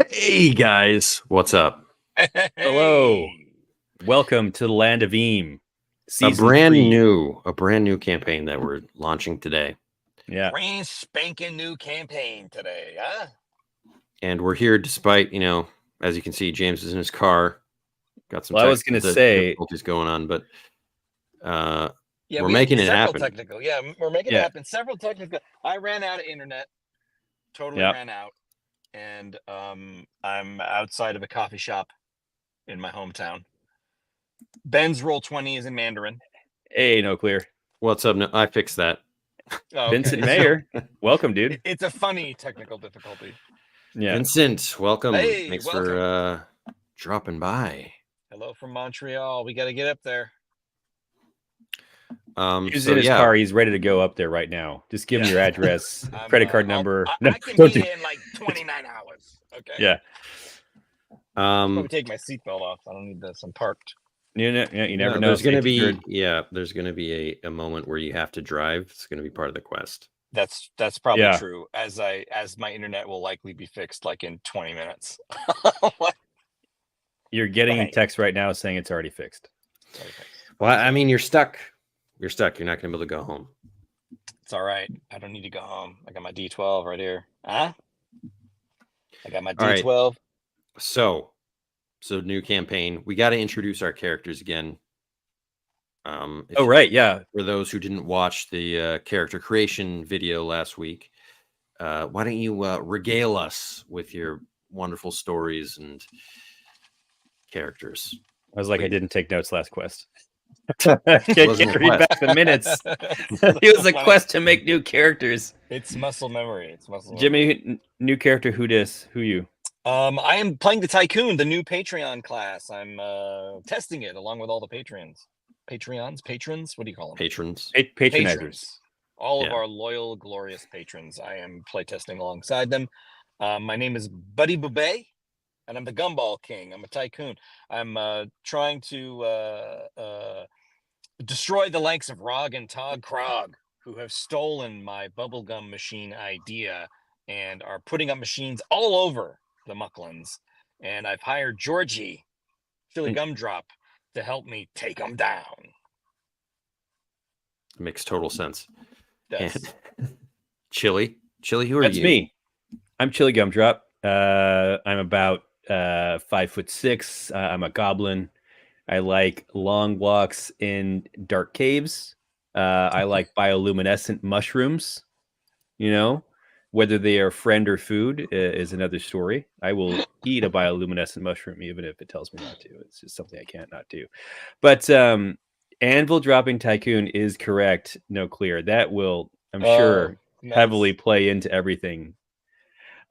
Hey guys, what's up? Hello. Hey, Welcome to the Land of Eem, A season brand 3. new campaign that we're launching today, Yeah. brand spanking new campaign today, huh? and we're here despite as you can see, James is in his car. Got some Well, I was technical going to say, difficulties going on, but Yeah, we're we had making it several happen. technical. Yeah, we're making it yeah, happen. Several technical. I ran out of internet. Totally yeah. ran out, and I'm outside of a coffee shop in my hometown. Ben's Roll20 is in Mandarin. Hey, no clear. What's up? No, I fixed that. Oh, Vincent okay, Mayer. Welcome, dude. it's a funny technical difficulty. Yeah. Vincent, welcome. Hey, Thanks welcome. for dropping by. Hello from Montreal. We got to get up there. He's So in his yeah, car. He's ready to go up there right now. Just give him your address, credit card number. No, I can don't be do- there in like 29 hours. Okay. Yeah. Probably take my seatbelt off. I don't need this. I'm parked. You never know. There's gonna Safety be first. there's gonna be a moment where you have to drive. It's gonna be part of the quest. That's probably Yeah. true. As my internet will likely be fixed like in 20 minutes. You're getting a Right. text right now saying it's already fixed. Well, I mean, you're stuck. You're stuck. You're not gonna be able to go home. It's all right. I don't need to go home. I got my D12 right here. Huh? I got my All right. D12. So new campaign. We got to introduce our characters again. Oh, right. Yeah. For those who didn't watch the character creation video last week, why don't you regale us with your wonderful stories and characters? I was like, I Please. didn't take notes last quest. Wasn't a Can't read quest. back the minutes. It was a quest to make new characters. It's muscle memory. It's muscle memory. Jimmy, new character. Who dis? Who you? I am playing the Tycoon, the new Patreon class. I'm testing it along with all the patrons. Patrons? What do you call them? Patrons. Patronizers. All of Yeah. our loyal, glorious patrons. I am playtesting alongside them. My name is Buddy Boubet, and I'm the Gumball King. I'm a tycoon. I'm trying to destroy the likes of Rog and Tog Krog, who have stolen my bubblegum machine idea and are putting up machines all over the Mucklands. And I've hired Georgie, Philly Gumdrop, to help me take them down. Makes total sense. That's Chili, who are you? That's me. I'm Chili Gumdrop. I'm about 5'6". I'm a goblin. I like long walks in dark caves. I like bioluminescent mushrooms. Whether they are friend or food is another story. I will eat a bioluminescent mushroom even if it tells me not to. It's just something I can't not do. But Anvil dropping Tycoon is correct. No clear. That will, I'm sure, nice. heavily play into everything.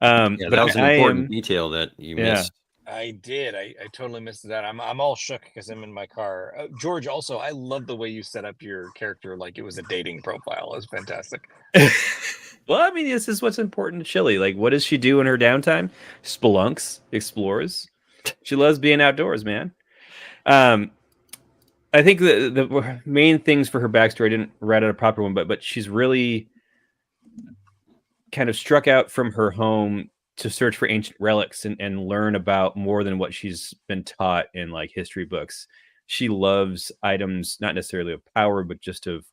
Yeah, But that was an important am, detail that you yeah. missed. I did. I totally missed that. I'm all shook because I'm in my car. George, also, I love the way you set up your character like it was a dating profile. It was fantastic. Well, I mean, this is what's important to Chili. Like, what does she do in her downtime? Spelunks, explores. She loves being outdoors, man. I think the main things for her backstory, I didn't write out a proper one, but she's really kind of struck out from her home to search for ancient relics and learn about more than what she's been taught in like history books. She loves items, not necessarily of power, but just of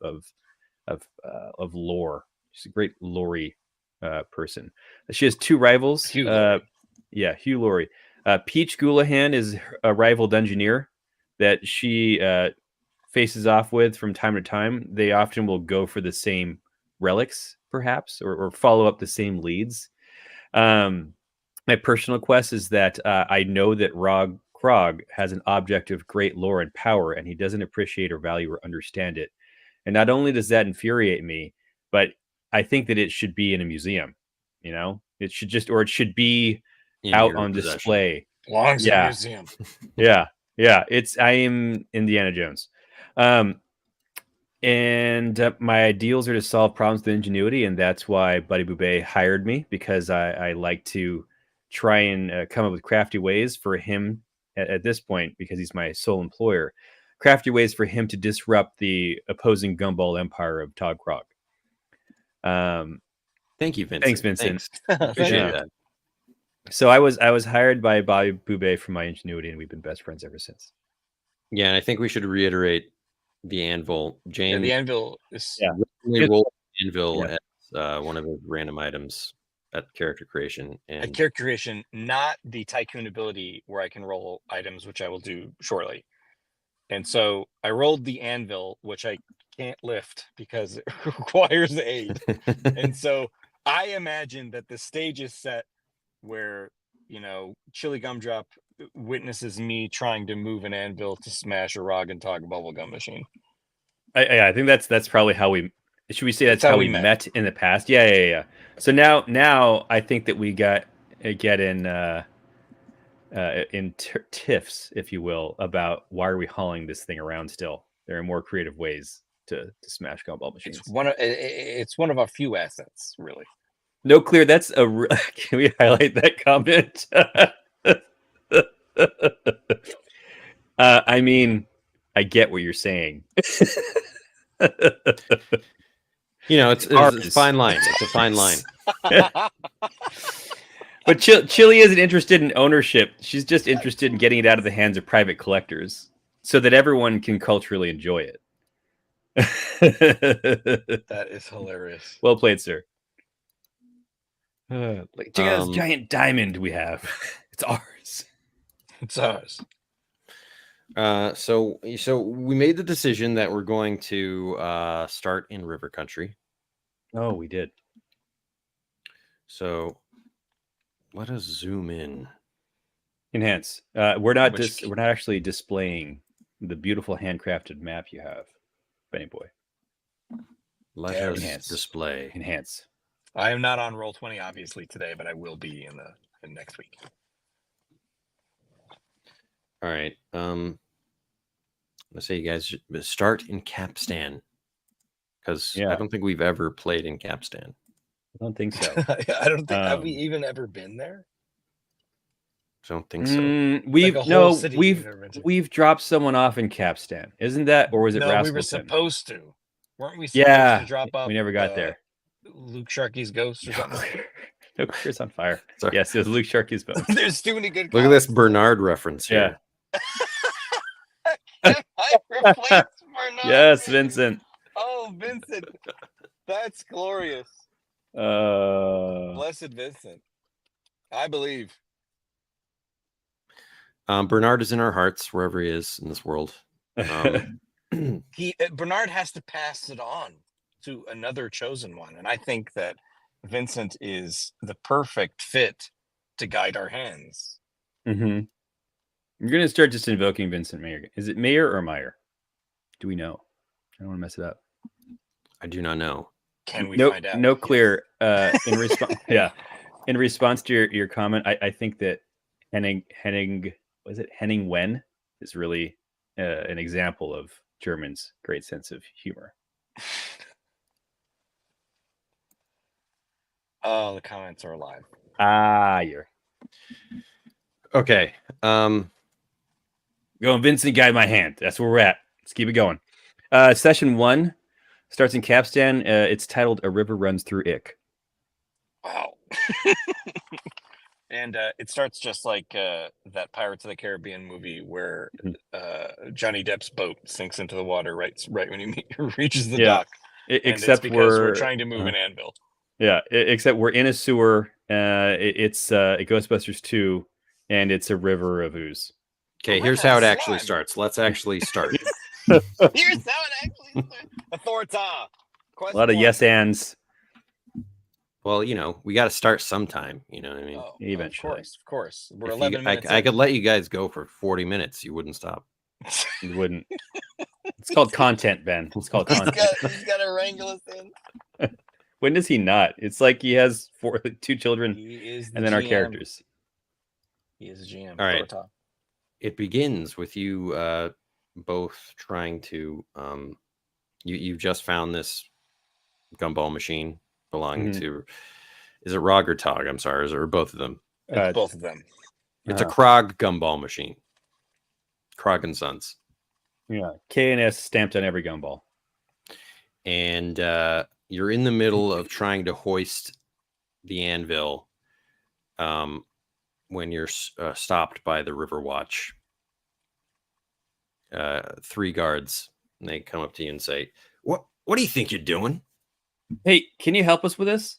lore. She's a great Laurie person. She has two rivals. Hugh Laurie. Hugh Laurie. Peach Goulahan is a rival Dungeoneer that she faces off with from time to time. They often will go for the same relics, perhaps, or follow up the same leads. My personal quest is that I know that Rog Krog has an object of great lore and power, and he doesn't appreciate or value or understand it. And not only does that infuriate me, but I think that it should be in a museum. It should be out on display. Belongs in a museum. Yeah. I am Indiana Jones. And my ideals are to solve problems with ingenuity, and that's why Buddy Boubet hired me, because I like to try and come up with crafty ways for him at this point, because he's my sole employer. Crafty ways for him to disrupt the opposing Gumball empire of Tog Krog. Thank you, Vincent. Thanks, Vincent. Thanks. Appreciate that. So I was hired by Bobby Boubet for my ingenuity, and we've been best friends ever since. Yeah, and I think we should reiterate the anvil. Yeah, James the anvil is Yeah. randomly rolled the anvil Yeah. as one of his random items at character creation. a And character creation, not the tycoon ability where I can roll items, which I will do shortly. And so I rolled the anvil, which I can't lift because it requires aid. And so I imagine that the stage is set where, Chili Gumdrop witnesses me trying to move an anvil to smash a Rog and Tog bubblegum machine. I think that's probably how we should we say that's how we met in the past. Yeah. So now I think that we get in tiffs, if you will, about why are we hauling this thing around still. There are more creative ways to smash gumball machines. It's one of our few assets, really. No, clear. That's can we highlight that comment? I mean, I get what you're saying. it's a fine line. It's a fine line. But Chili isn't interested in ownership. She's just interested in getting it out of the hands of private collectors so that everyone can culturally enjoy it. That is hilarious. Well played, sir. Check out this giant diamond we have. It's ours. It's ours. So we made the decision that we're going to start in River Country. Oh, we did. So let us zoom in. Enhance. We're not actually displaying the beautiful handcrafted map you have, Benny Boy. Let us display. Enhance. I am not on Roll20 obviously today, but I will be in next week. All right. Let's say you guys start in Capstan, because I don't think we've ever played in Capstan. I don't think so. I don't think have we even ever been there? I don't think so. We've dropped someone off in Capstan, isn't that, or was it? No, Rascalton? we were supposed to. Weren't we supposed to drop off? We never got there. Luke Sharkey's ghost or something. No, Chris on fire. Sorry. Yes, it was Luke Sharkey's boat. There's too many good. Look at this Bernard reference here. Can I replace Bernard? Yes, Vincent. Oh, Vincent, that's glorious. Blessed Vincent. I believe. Bernard is in our hearts wherever he is in this world. Bernard has to pass it on to another chosen one, and I think that Vincent is the perfect fit to guide our hands. Mm-hmm. You're gonna start just invoking Vincent Mayer. Is it Mayer or Meyer? Do we know? I don't want to mess it up. I do not know. Can we find out? No clear. In response, in response to your comment, I think that Henning Wen is really an example of German's great sense of humor. Oh, the comments are alive. You're okay. Going Vincent, guide my hand. That's where we're at. Let's keep it going. Session 1 starts in Capstan. It's titled "A River Runs Through Ick." Wow. And it starts just like that Pirates of the Caribbean movie where Johnny Depp's boat sinks into the water right when he reaches the dock. Except because we're trying to move an anvil. Yeah, except we're in a sewer. It's Ghostbusters 2, and it's a river of ooze. Okay, here's how it actually starts. Let's actually start. Here's how it actually starts. Authority. A lot of yes ands. Well, we got to start sometime. You know what I mean? Oh, eventually. Of course. We're 11 minutes. I could let you guys go for 40 minutes. You wouldn't stop. You wouldn't. It's called content, Ben. It's called content. He's got to wrangle us in. When does he not? It's like he has 2 children and then GM. Our characters. He is a GM. All right. It begins with you both trying to you've just found this gumball machine belonging to, is it Rog or Tog? I'm sorry, or both of them? Both of them. It's a Krog gumball machine. Krog and Sons. Yeah, K&S stamped on every gumball. And you're in the middle of trying to hoist the anvil when you're stopped by the River Watch. 3 guards, and they come up to you and say, What do you think you're doing? Hey, can you help us with this?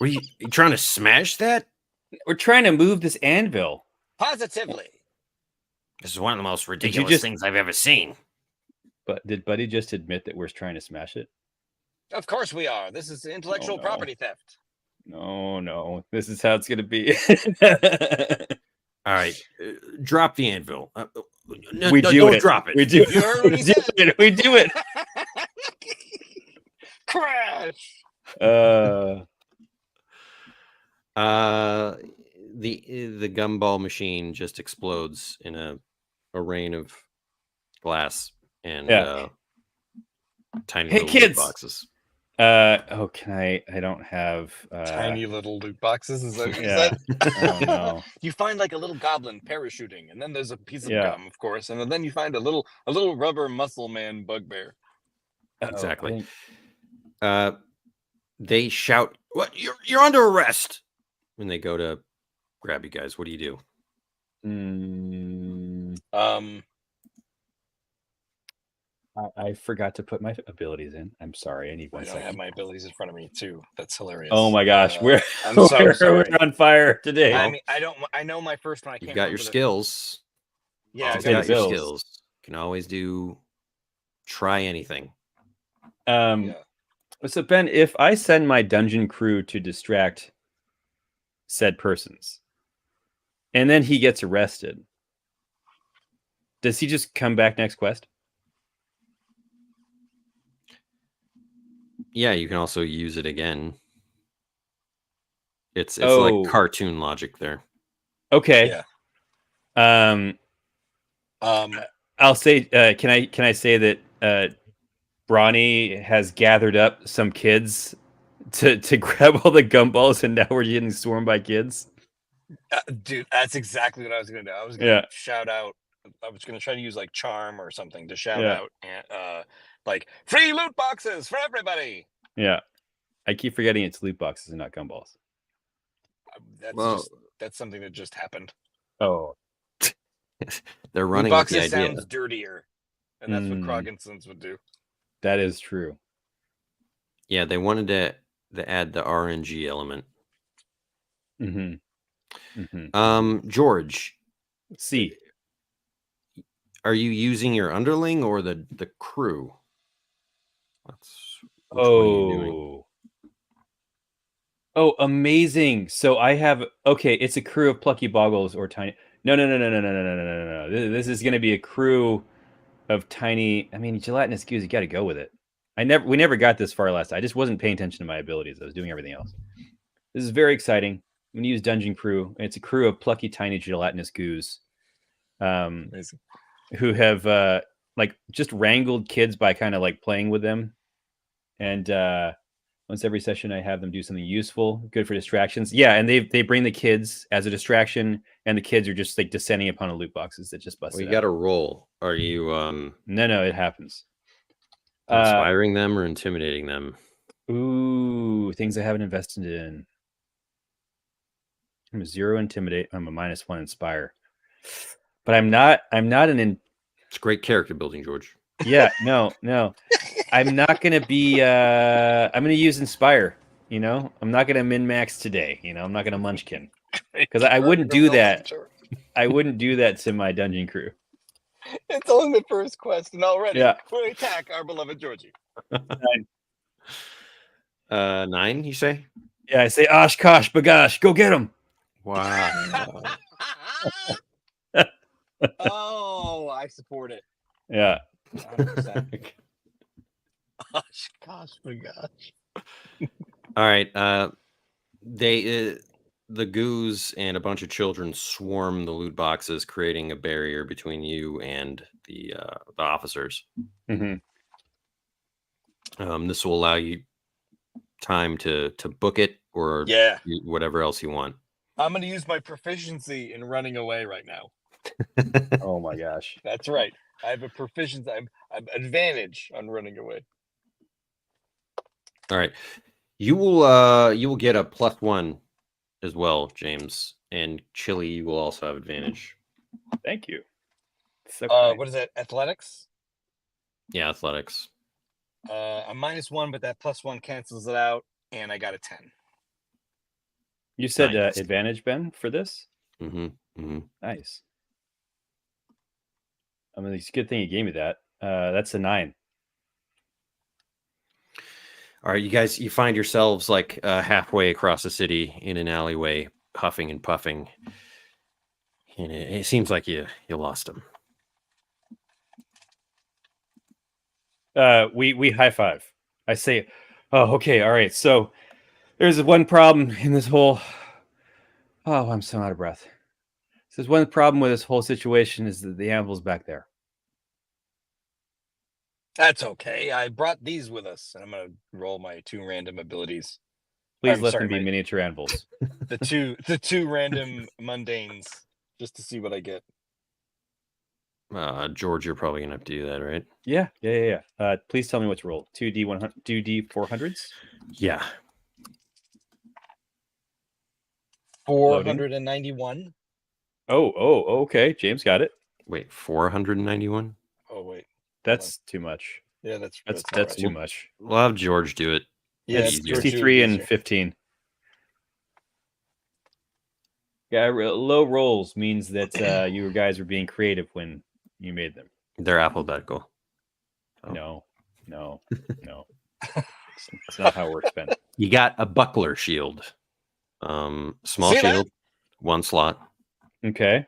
Are you trying to smash that? We're trying to move this anvil. Positively. This is one of the most ridiculous things I've ever seen. But did Buddy just admit that we're trying to smash it? Of course we are. This is intellectual property theft. No. This is how it's going to be. All right. Drop the anvil. Don't drop it. We do it. We do it. Crash. The gumball machine just explodes in a rain of glass and tiny little kids. loot boxes. Can I don't have tiny little loot boxes. Is that? Yeah. Oh, no. You find like a little goblin parachuting, and then there's a piece of gum, of course, and then you find a little rubber muscle man bugbear. Exactly. They shout, "What? You're under arrest!" When they go to grab you guys, what do you do? I forgot to put my abilities in. I'm sorry. I need one second. I have my abilities in front of me too. That's hilarious. Oh my gosh, I'm so sorry. We're on fire today. I mean, I know my first one. I can't. You've got your skills. Yeah, you've got your skills. You can always try anything. So Ben, if I send my dungeon crew to distract said persons, and then he gets arrested, does he just come back next quest? Yeah, you can also use it again. It's like cartoon logic there. Okay. Yeah. I'll say. Can I say that Bronny has gathered up some kids to grab all the gumballs, and now we're getting swarmed by kids? Dude, that's exactly what I was gonna do. I was gonna shout out. I was gonna try to use like charm or something to shout out, and like free loot boxes for everybody. Yeah, I keep forgetting it's loot boxes and not gumballs. That's something that just happened. Oh, they're running. Loot boxes with the idea. sounds dirtier, and that's what Crogginsons would do. That is true. Yeah, they wanted to add the RNG element. George, C. Are you using your underling or the crew? What are you doing? Oh, amazing! So I have it's a crew of plucky boggles or tiny. No. This is going to be a crew of tiny. I mean, gelatinous goose. You got to go with it. We never got this far last. I just wasn't paying attention to my abilities. I was doing everything else. This is very exciting. I'm going to use dungeon crew. It's a crew of plucky tiny gelatinous goose. Who have like just wrangled kids by kind of like playing with them, and once every session I have them do something useful, good for distractions. Yeah, and they bring the kids as a distraction, and the kids are just like descending upon a loot boxes that just busted. Well, you got to roll. Are you? No, it happens. Inspiring them or intimidating them? Ooh, things I haven't invested in. I'm a 0 intimidate. I'm a -1 inspire. But I'm not It's great character building, George. Yeah, no. I'm not gonna be I'm gonna use inspire, I'm not gonna min-max today, I'm not gonna munchkin. Because I wouldn't do that. I wouldn't do that to my dungeon crew. It's only the first quest, and already we attack our beloved Georgie. 9, you say? Yeah, I say Oshkosh Bagosh, go get him. Wow. Oh, I support it. Yeah. 100%. Gosh, my gosh. All right. The goose and a bunch of children swarm the loot boxes, creating a barrier between you and the officers. This will allow you time to book it or whatever else you want. I'm going to use my proficiency in running away right now. Oh my gosh. That's right. I have a proficiency. I'm advantage on running away. All right. You will get a +1 as well, James, and Chili. You will also have advantage. Thank you. So kind. What is that? Athletics? Yeah, athletics. A -1, but that +1 cancels it out, and I got a 10. You said Nice. advantage, Ben, for this? Mm-hmm. Mm-hmm. Nice. I mean, it's a good thing you gave me that. That's a 9. All right, you guys, you find yourselves like halfway across the city in an alleyway, huffing and puffing, and it seems like you lost him. We high five. I say, oh, okay, all right. So there's one problem in this whole. Oh, I'm so out of breath. So there's one problem with this whole situation is that the anvil's back there. That's okay. I brought these with us, and I'm gonna roll my 2 random abilities. Please I'm let sorry, them be my- miniature anvils. The two random mundanes, just to see what I get. George, you're probably gonna have to do that, right? Yeah. Please tell me what to roll. 2D100, 2D400s. Yeah. 491. Oh, okay. James got it. Wait, 491? Oh wait, That's too much. yeah, that's That's not right. too much. We'll have George do it. Yeah, It's it's George 63 do it and easier. 15. Yeah, low rolls means that you guys were being creative when you made them. They're alphabetical. Oh. No. It's not how it works, Ben. You got a buckler shield. Small See that? shield, 1 slot, Okay.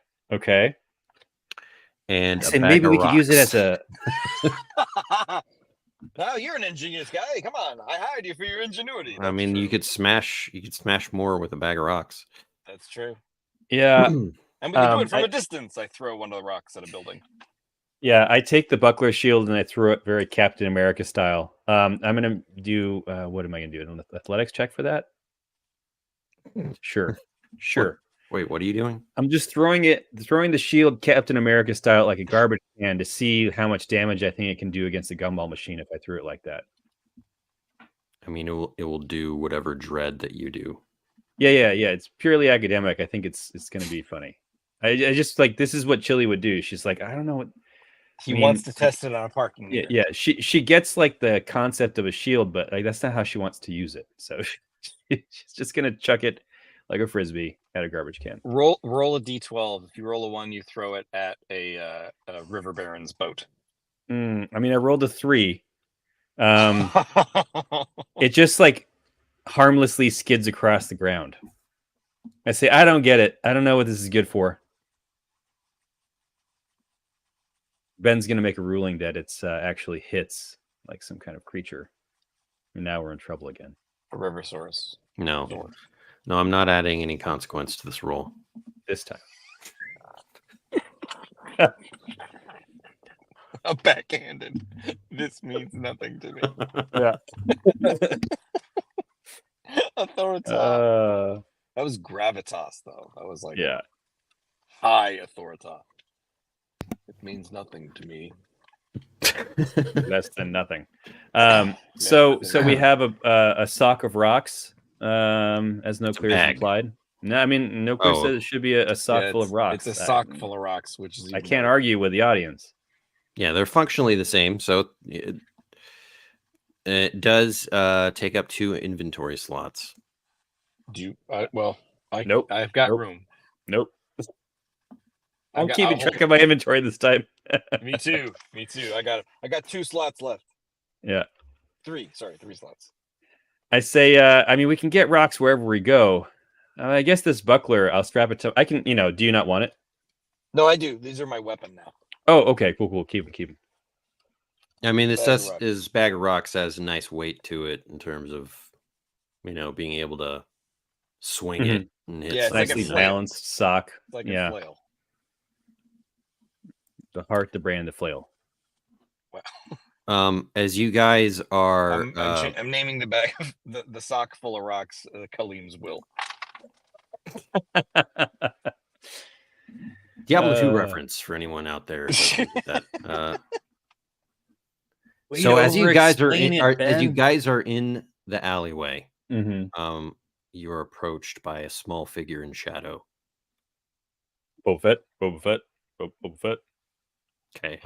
and I a said bag maybe of we could use it rocks. as a. Now you're an ingenious guy. Come on, I hired you for your ingenuity. I mean, you could smash more with a bag of rocks. That's true. Yeah. And we can do it from a distance. I throw one of the rocks at a building. Yeah, I take the buckler shield and I throw it very Captain America style. I'm gonna do what am I gonna do? An athletics check for that? Sure. Wait, what are you doing? I'm just throwing the shield Captain America style like a garbage can to see how much damage I think it can do against the gumball machine if I threw it like that. I mean, it will do whatever dread that you do. Yeah. It's purely academic. I think it's gonna be funny. I just like this is what Chili would do. She's like, I don't know what He wants to test it on a parking meter. Yeah. She gets like the concept of a shield, but like that's not how she wants to use it. So she's just gonna chuck it like a frisbee at a garbage can. Roll a d12. If you roll a 1, you throw it at a river baron's boat. I mean, I rolled a 3. It just like harmlessly skids across the ground. I say, I don't get it. I don't know what this is good for. Ben's gonna make a ruling that it's actually hits like some kind of creature. And now we're in trouble again. A riversaurus. No, I'm not adding any consequence to this roll. This time. A backhanded. This means nothing to me. Yeah. Authorita. That was gravitas, though. That was like high authorita. It means nothing to me. Less than nothing. So we have a sock of rocks. As no clear is implied. No, I mean no clear says it should be a sock full of rocks. It's a sock full of rocks, which is I can't argue with the audience. Yeah, they're functionally the same. So it does take up 2 inventory slots. Do you? Well, nope. I've got room. Nope. I'm keeping track of my inventory this time. Me too. I got 2 slots left. Yeah. 3 slots. I say, I mean, we can get rocks wherever we go. I guess this buckler, I'll strap it to. I can, do you not want it? No, I do. These are my weapon now. Oh, okay, cool. Keep them. I mean, this bag of rocks has a nice weight to it in terms of, being able to swing it. And it's nicely balanced sock. It's like a flail. The heart, the brand, the flail. Wow. As you guys are, I'm naming the bag of the sock full of rocks. Kaleem's will. Diablo 2 reference for anyone out there. That. So as you guys are in the alleyway, you're approached by a small figure in shadow. Boba Fett. Boba Fett. Boba Fett. Okay.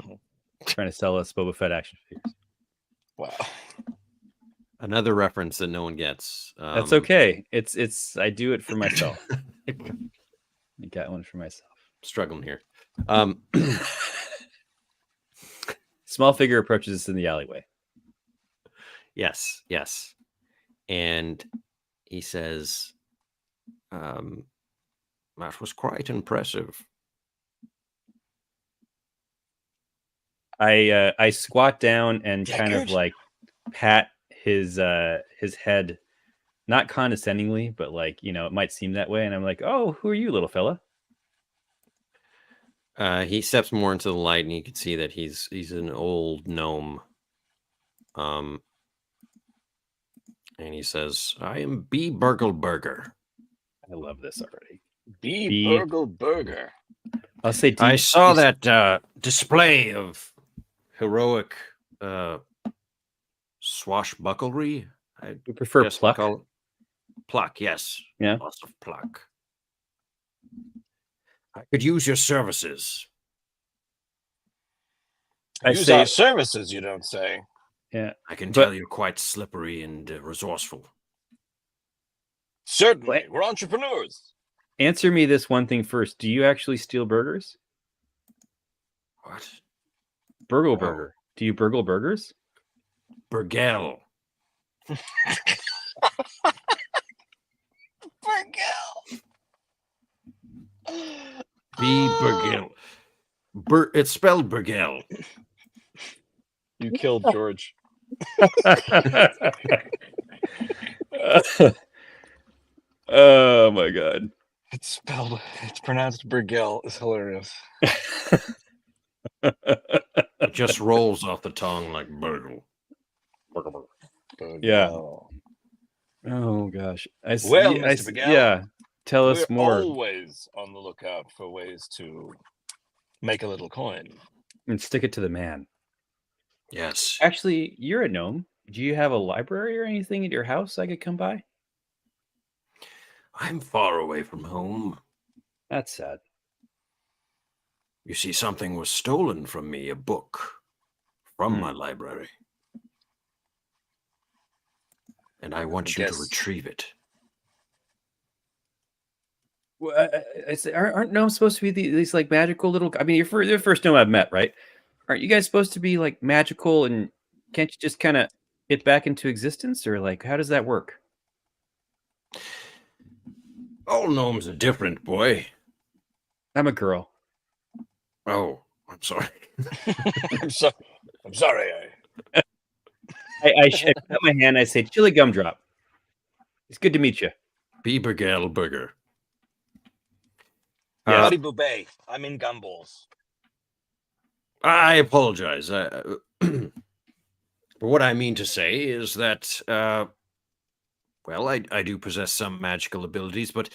Trying to sell us Boba Fett action figures. Wow. Another reference that no one gets. That's okay. It's I do it for myself. I got one for myself. Struggling here. Small figure approaches us in the alleyway. Yes. And he says, that was quite impressive. I squat down and kind of Deckard? like pat his head, not condescendingly, but like, it might seem that way. And I'm like, oh, who are you, little fella? He steps more into the light, and you can see that he's an old gnome. And he says, "I am B. Burgleberger." I love this already. B. Burgleberger. I'll say I saw that display of heroic swashbucklery. I We prefer guess pluck. call it pluck, yes. Yeah. Lots of pluck. I could use your services. I Use say, our services, you don't say. yeah. I can But- tell you're quite slippery and resourceful. Certainly. We're entrepreneurs. Answer me this one thing first. Do you actually steal burgers? What? Burgle burger. Do you burgle burgers? Burgell. Burgell. B. Burgell. It's spelled Burgell. You killed George. Oh my god. It's pronounced Burgell. It's hilarious. It just rolls off the tongue like burgle. Yeah. Burgell. Oh gosh. Well, Mr. Miguel, yeah. Tell us We're more always on the lookout for ways to make a little coin. and stick it to the man. Yes. Actually, you're a gnome. Do you have a library or anything at your house I could come by? I'm far away from home. That's sad. You see, something was stolen from me, a book from my library. And I want you to retrieve it. Well, aren't gnomes supposed to be these like magical little? I mean, you're the first gnome I've met, right? Aren't you guys supposed to be like magical, and can't you just kind of get back into existence, or like how does that work? All gnomes are different, boy. I'm a girl. Oh, I'm sorry. I'm sorry. I cut my hand. I say, "Chili gumdrop. It's good to meet you." B. Burgell Burger. Buddy Boubet. I'm in Gumballs. I apologize. But what I mean to say is that, well, I do possess some magical abilities, but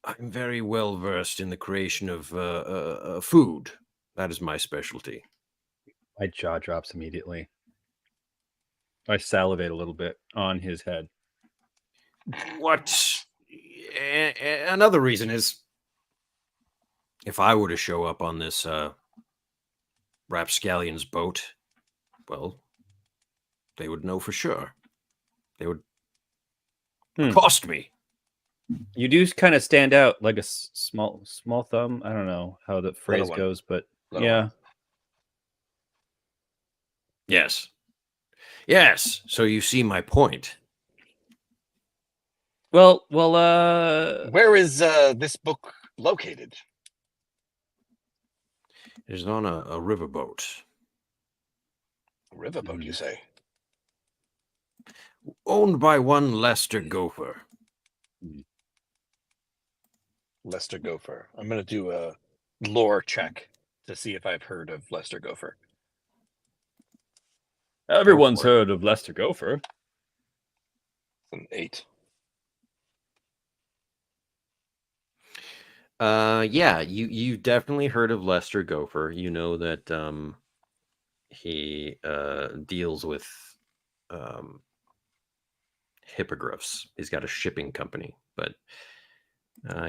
I'm very well versed in the creation of food. That is my specialty. My jaw drops immediately. I salivate a little bit on his head. What? Another reason is, if I were to show up on this rapscallion's boat, well, they would know for sure. They would accost me. You do kind of stand out like a small thumb. I don't know how the phrase one. goes, but Little yeah. one. Yes. So you see my point. Well, Where is this book located? It is on a riverboat. A riverboat, you say? Owned by one Lester Gopher. Lester Gopher. I'm going to do a lore check to see if I've heard of Lester Gopher. everyone's heard of Lester Gopher. It's an 8. Yeah, you definitely heard of Lester Gopher. You know that he deals with hippogriffs. He's got a shipping company, but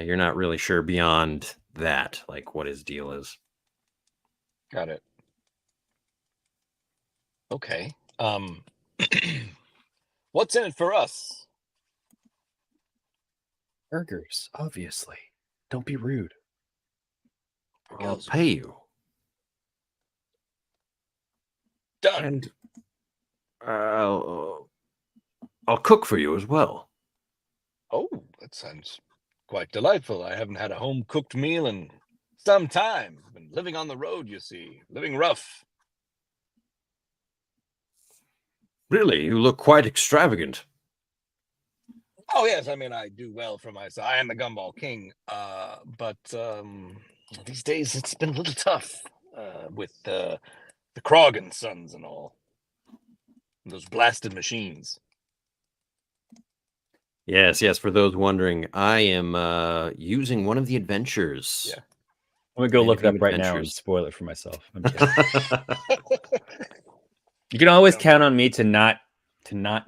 you're not really sure beyond that, like what his deal is. Got it. Okay. What's in it for us? Burgers, obviously. Don't be rude. I'll pay you. Done. And I'll cook for you as well. Oh, that sounds quite delightful. I haven't had a home-cooked meal in some time. I've been living on the road, you see. Living rough. Really, you look quite extravagant. Oh, yes. I mean, I do well for myself. I am the Gumball King. But these days it's been a little tough with the Krog and Sons and all. Those blasted machines. Yes, yes. For those wondering, I am using one of the adventures. Yeah. I'm gonna go Land look of it up Eem right now and Adventures. spoil it for myself. I'm kidding. You can always count on me to not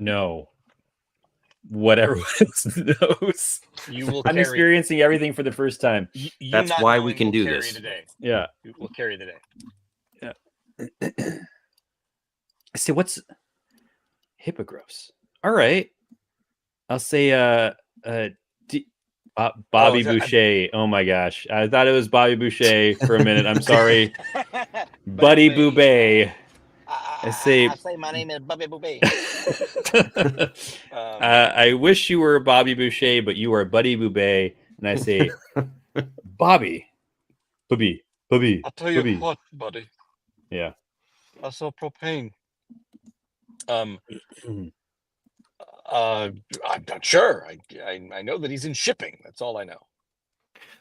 know what everyone else knows. You will I'm carry experiencing everything for the first time. you That's not why we knowing can will do carry this. The day. Yeah. You will carry the day. See, what's hippogriffs? All right. I'll say Bobby Boucher. Oh my gosh. I thought it was Bobby Boucher for a minute. I'm sorry. Buddy Boubet. I say my name is Bobby Boubet. I wish you were Bobby Boucher, but you are Buddy Boubet. And I say Bobby. Bobby. I'll tell you Bobby. what, buddy. Yeah. I saw propane. I'm not sure. I know that he's in shipping. That's all I know.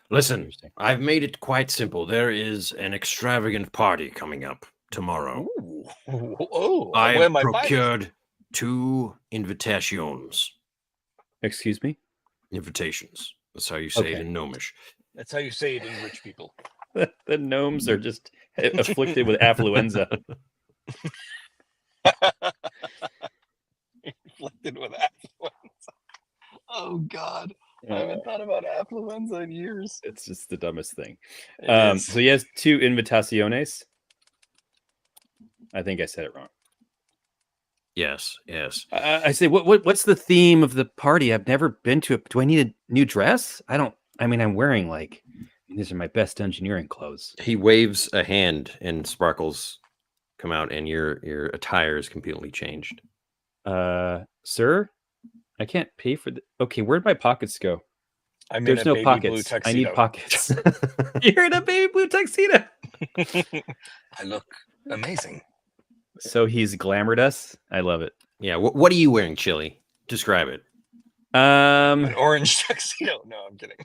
Listen, Interesting. I've made it quite simple. There is an extravagant party coming up tomorrow. Ooh. Oh, I where have my finest? procured 2 invitations. Excuse me? Invitations. That's how you say it Okay. in Gnomish. That's how you say it in rich people. The gnomes are just afflicted with affluenza. Afflicted with affluenza. Oh God, I haven't thought about affluenza in years. It's just the dumbest thing. It is. So he has 2 invitaciones. I think I said it wrong. Yes, yes. I say, what's the theme of the party? I've never been to it. Do I need a new dress? I'm wearing these are my best engineering clothes. He waves a hand and sparkles come out and your attire is completely changed. Sir, I can't pay for the. Okay, where'd my pockets go? I'm There's in a no baby pockets. blue tuxedo. I need pockets. You're in a baby blue tuxedo. I look amazing. So he's glamored us. I love it. Yeah, what are you wearing, Chili? Describe it. An orange tuxedo. No, I'm kidding.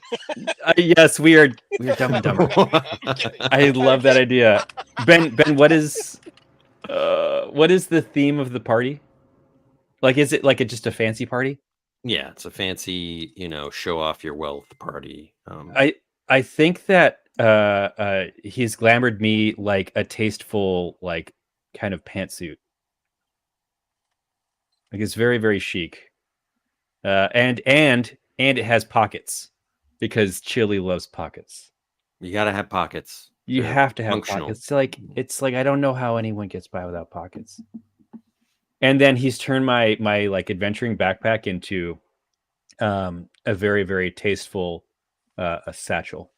Yes, we are dumb and dumber. I'm kidding. I love that idea. Ben, what is the theme of the party? Is it just a fancy party? Yeah, it's a fancy, show off your wealth party. I think that he's glamored me like a tasteful kind of pantsuit. It's very, very chic. And it has pockets because Chili loves pockets. You got to have pockets. You They're have to have functional. pockets. It's like I don't know how anyone gets by without pockets. And then he's turned my adventuring backpack into a very, very tasteful a satchel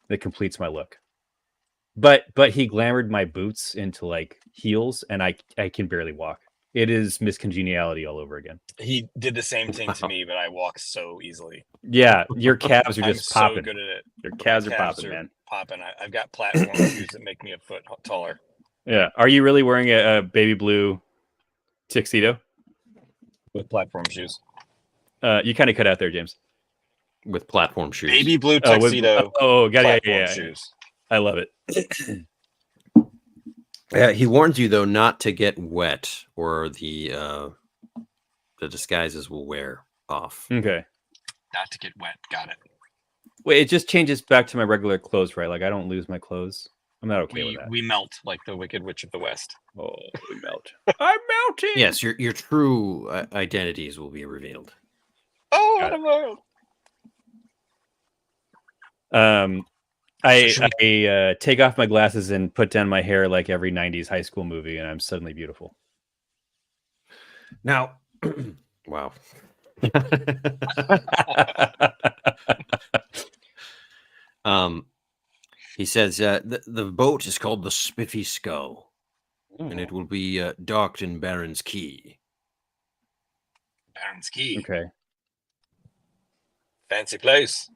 that completes my look. But he glamored my boots into heels, and I can barely walk. It is miscongeniality all over again. He did the same thing to Wow. me, but I walk so easily. Yeah, your calves are I'm just so popping. good at it. Your calves are Calves popping, man. Popping. I've got platform shoes that make me a foot taller. Yeah. Are you really wearing a baby blue tuxedo? With platform shoes. You kind of cut out there, James. With platform shoes. Baby blue tuxedo. Got it. Platform Yeah. shoes. I love it. Yeah, he warns you though not to get wet, or the disguises will wear off. Okay. Not to get wet. Got it. Wait, it just changes back to my regular clothes, right? I don't lose my clothes. I'm not okay with that. We melt like the Wicked Witch of the West. Oh, we melt. I'm melting. Yes, your true identities will be revealed. Oh, Got what I take off my glasses and put down my hair like every 90s high school movie, and I'm suddenly beautiful. Now, wow. He says the boat is called the Spiffy Skull, and it will be docked in Baron's Key. Baron's Key. Okay. Fancy place.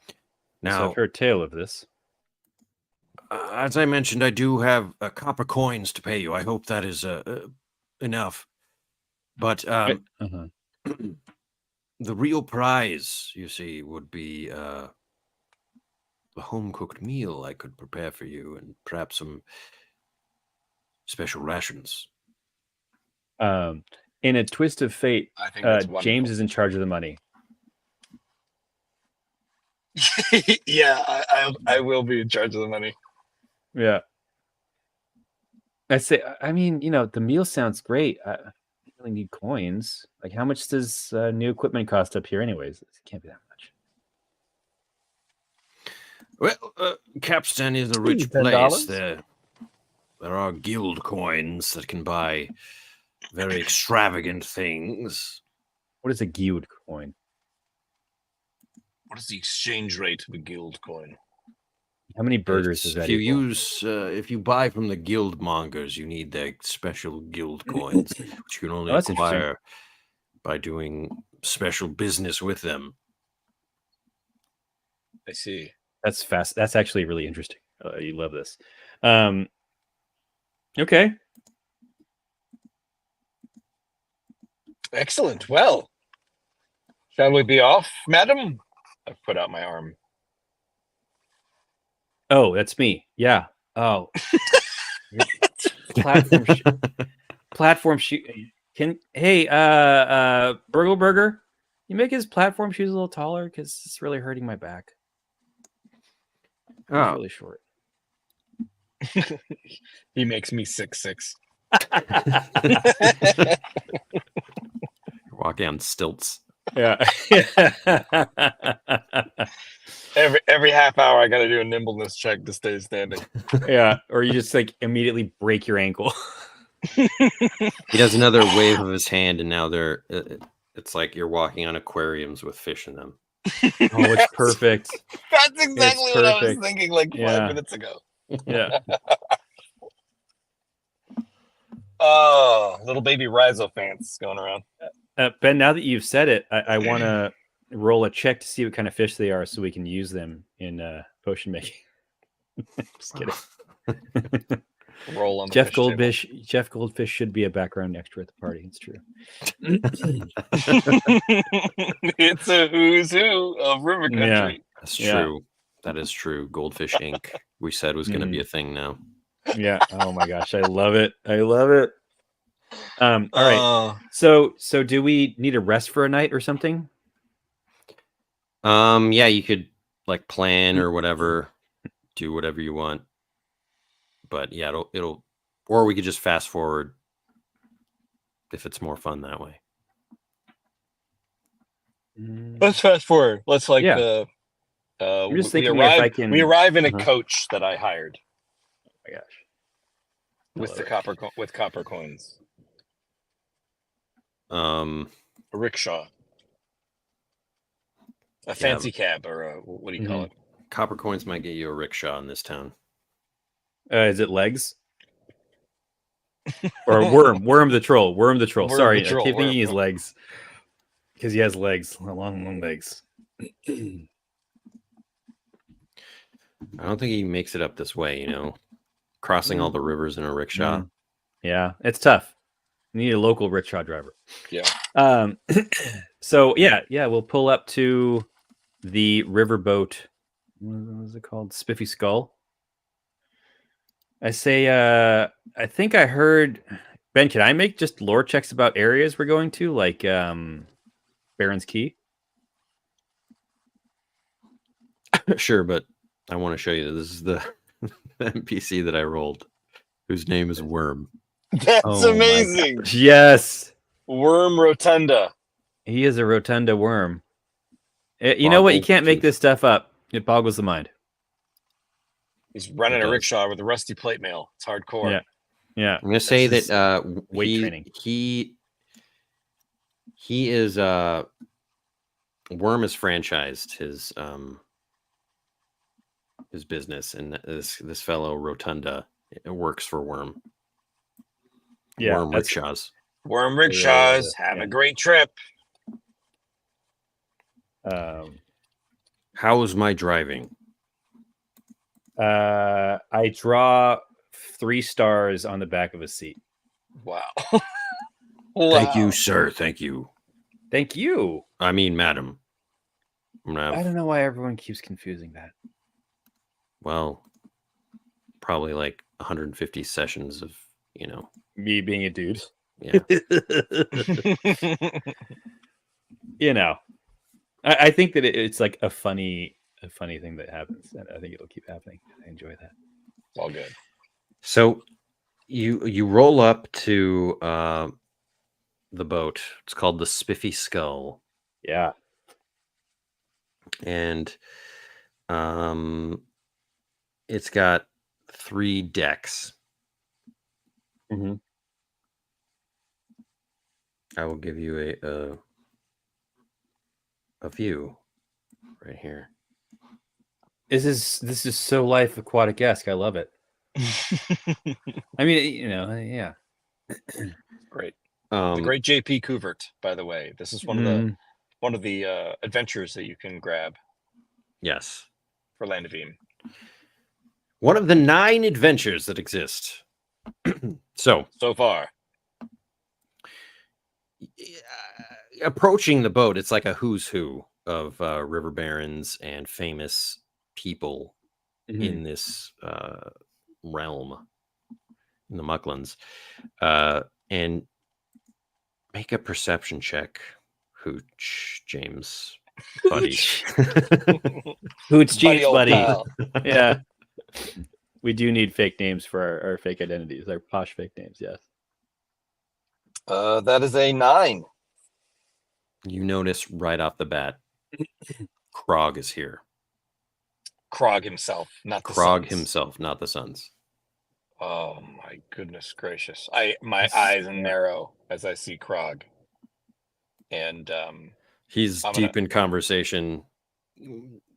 So Now, I've heard tale of this. as I mentioned, I do have copper coins to pay you. I hope that is enough. But the real prize, you see, would be the home-cooked meal I could prepare for you, and perhaps some special rations. In a twist of fate, I think that's James is in charge of the money. Yeah, I will be in charge of the money. Yeah. I mean, the meal sounds great. I really need coins. Like, how much does new equipment cost up here anyways? It can't be that much. Well, Capstan is a rich place. There are guild coins that can buy very extravagant things. What is a guild coin? What is the exchange rate of a guild coin? How many burgers does that equal? If you buy from the guild mongers, you need their special guild coins, which you can only that's acquire by doing special business with them. I see. That's fast. That's actually really interesting. You love this. Okay. Excellent. Well, shall we be off, madam? I've put out my arm. Oh, that's me. Yeah. Oh. Platform shoe. Burgle Burger, you make his platform shoes a little taller because it's really hurting my back. It's really short. He makes me 6'6". Walking on stilts. Yeah. Every half hour, I got to do a nimbleness check to stay standing. Yeah, or you just like immediately break your ankle. He does another wave of his hand, and now it's like you're walking on aquariums with fish in them. Oh, it's perfect. That's exactly what I was thinking like 5 minutes ago. Yeah. Oh, little baby rhizopants going around. Ben, now that you've said it, I want to roll a check to see what kind of fish they are so we can use them in potion making. Just kidding. Roll on the Jeff fish Goldfish. Table. Jeff Goldfish should be a background extra at the party. It's true. It's a who's who of river country. Yeah, that's true. That is true. Goldfish Inc. We said was going to be a thing now. Yeah. Oh my gosh, I love it. I love it. All right. So do we need a rest for a night or something? Yeah, you could like plan or whatever, do whatever you want. But yeah, it'll or we could just fast forward if it's more fun that way. Let's fast forward. Let's like I'm just thinking we arrive in a coach that I hired. Oh my gosh. With the copper coins. A rickshaw. A fancy cab, or what do you call it? Copper coins might get you a rickshaw in this town. Is it legs? Or Worm the troll. Sorry, I keep thinking he's legs. Because he has legs, long legs. I don't think he makes it up this way, crossing all the rivers in a rickshaw. Yeah, it's tough. You need a local rickshaw driver. Yeah. So we'll pull up to the riverboat. What is it called? Spiffy Skull. I say, I think I heard. Ben, can I make just lore checks about areas we're going to, like Baron's Key? Sure, but I want to show you this is the NPC that I rolled, whose name is Worm. That's Oh my amazing. Yes, Worm Rotunda. he is a rotunda worm. You know what? You Boggle can't make tooth. this stuff up. It boggles the mind. He's running It a does. rickshaw with a rusty plate mail. It's hardcore. Yeah. Yeah. I'm gonna say This that is weight training. he is Worm has franchised his business, and this fellow Rotunda works for Worm. Yeah, Worm that's- rickshaws. Worm rickshaws. Have yeah. a great trip. How was my driving? I draw 3 stars on the back of a seat. Wow. Thank you, Wow. sir. Thank you. Thank you. I mean, madam. I'm gonna I have, don't know why everyone keeps confusing that. well, probably like 150 sessions of, Me being a dude. yeah. You know, I think that it's like a funny thing that happens, and I think it'll keep happening. I enjoy that. It's all good. So you roll up to the boat. It's called the Spiffy Skull, Yeah. and it's got 3 decks. Mm-hmm. I will give you a view right here. This is so life aquatic-esque. I love it. I mean, yeah. Great. The great JP Couvert, by the way. This is one of the adventures that you can grab Yes. for Land of Eem. One of the 9 adventures that exist. So far. Approaching the boat, it's like a who's who of river barons and famous people in this realm, in the Mucklands. And make a perception check, Hooch, James, buddy. Hoots Buddy, James, old buddy. pal. Yeah. We do need fake names for our fake identities, our posh fake names, yes. That is a 9. You notice right off the bat, Krog is here. Krog himself, not the Krog Sons. himself, not the Sons. Oh my goodness gracious! My eyes narrow as I see Krog, and he's deep in conversation.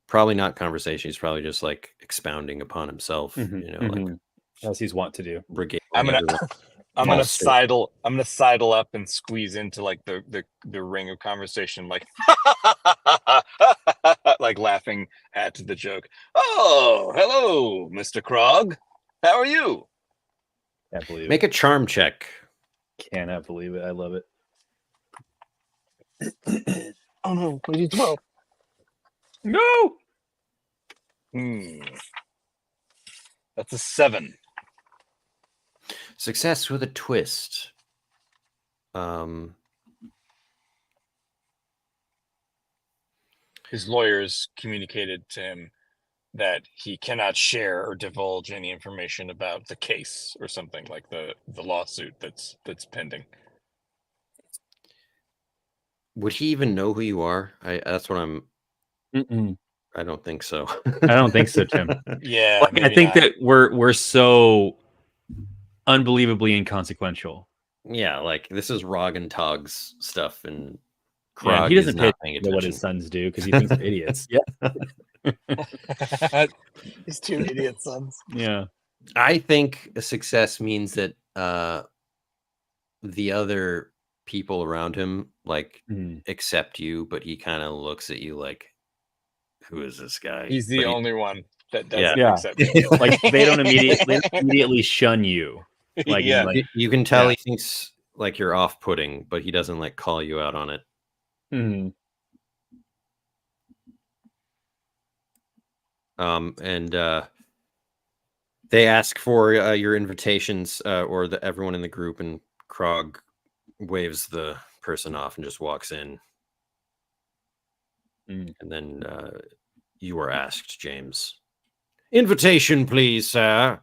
Probably not conversation. He's probably just like expounding upon himself. Like as he's wont to do. I'm gonna sidle up and squeeze into like the ring of conversation, like like laughing at the joke. Oh, hello, Mr. Krog. How are you? Can't believe Make a charm check. Cannot believe it. I love it. Oh no, we need 12. No. That's a 7. Success with a twist. His lawyers communicated to him that he cannot share or divulge any information about the case or something, like the lawsuit that's pending. Would he even know who you are? That's what I'm. I don't think so. I don't think so, Tim. Yeah, like, I think that we're so unbelievably inconsequential. Yeah, like this is Rog and Tog's stuff, and Krog he doesn't not paying know attention. what his sons do because he thinks they're idiots. Yeah, his 2 idiot sons. Yeah, I think a success means that the other people around him like accept you, but he kind of looks at you like, "Who is this guy?" He's the only one that doesn't yeah. accept you. Like they don't immediately shun you. Like, yeah, you can tell he thinks like you're off-putting, but he doesn't like call you out on it. And they ask for your invitations or everyone in the group, and Krog waves the person off and just walks in. And then you are asked, James, Invitation, please, sir.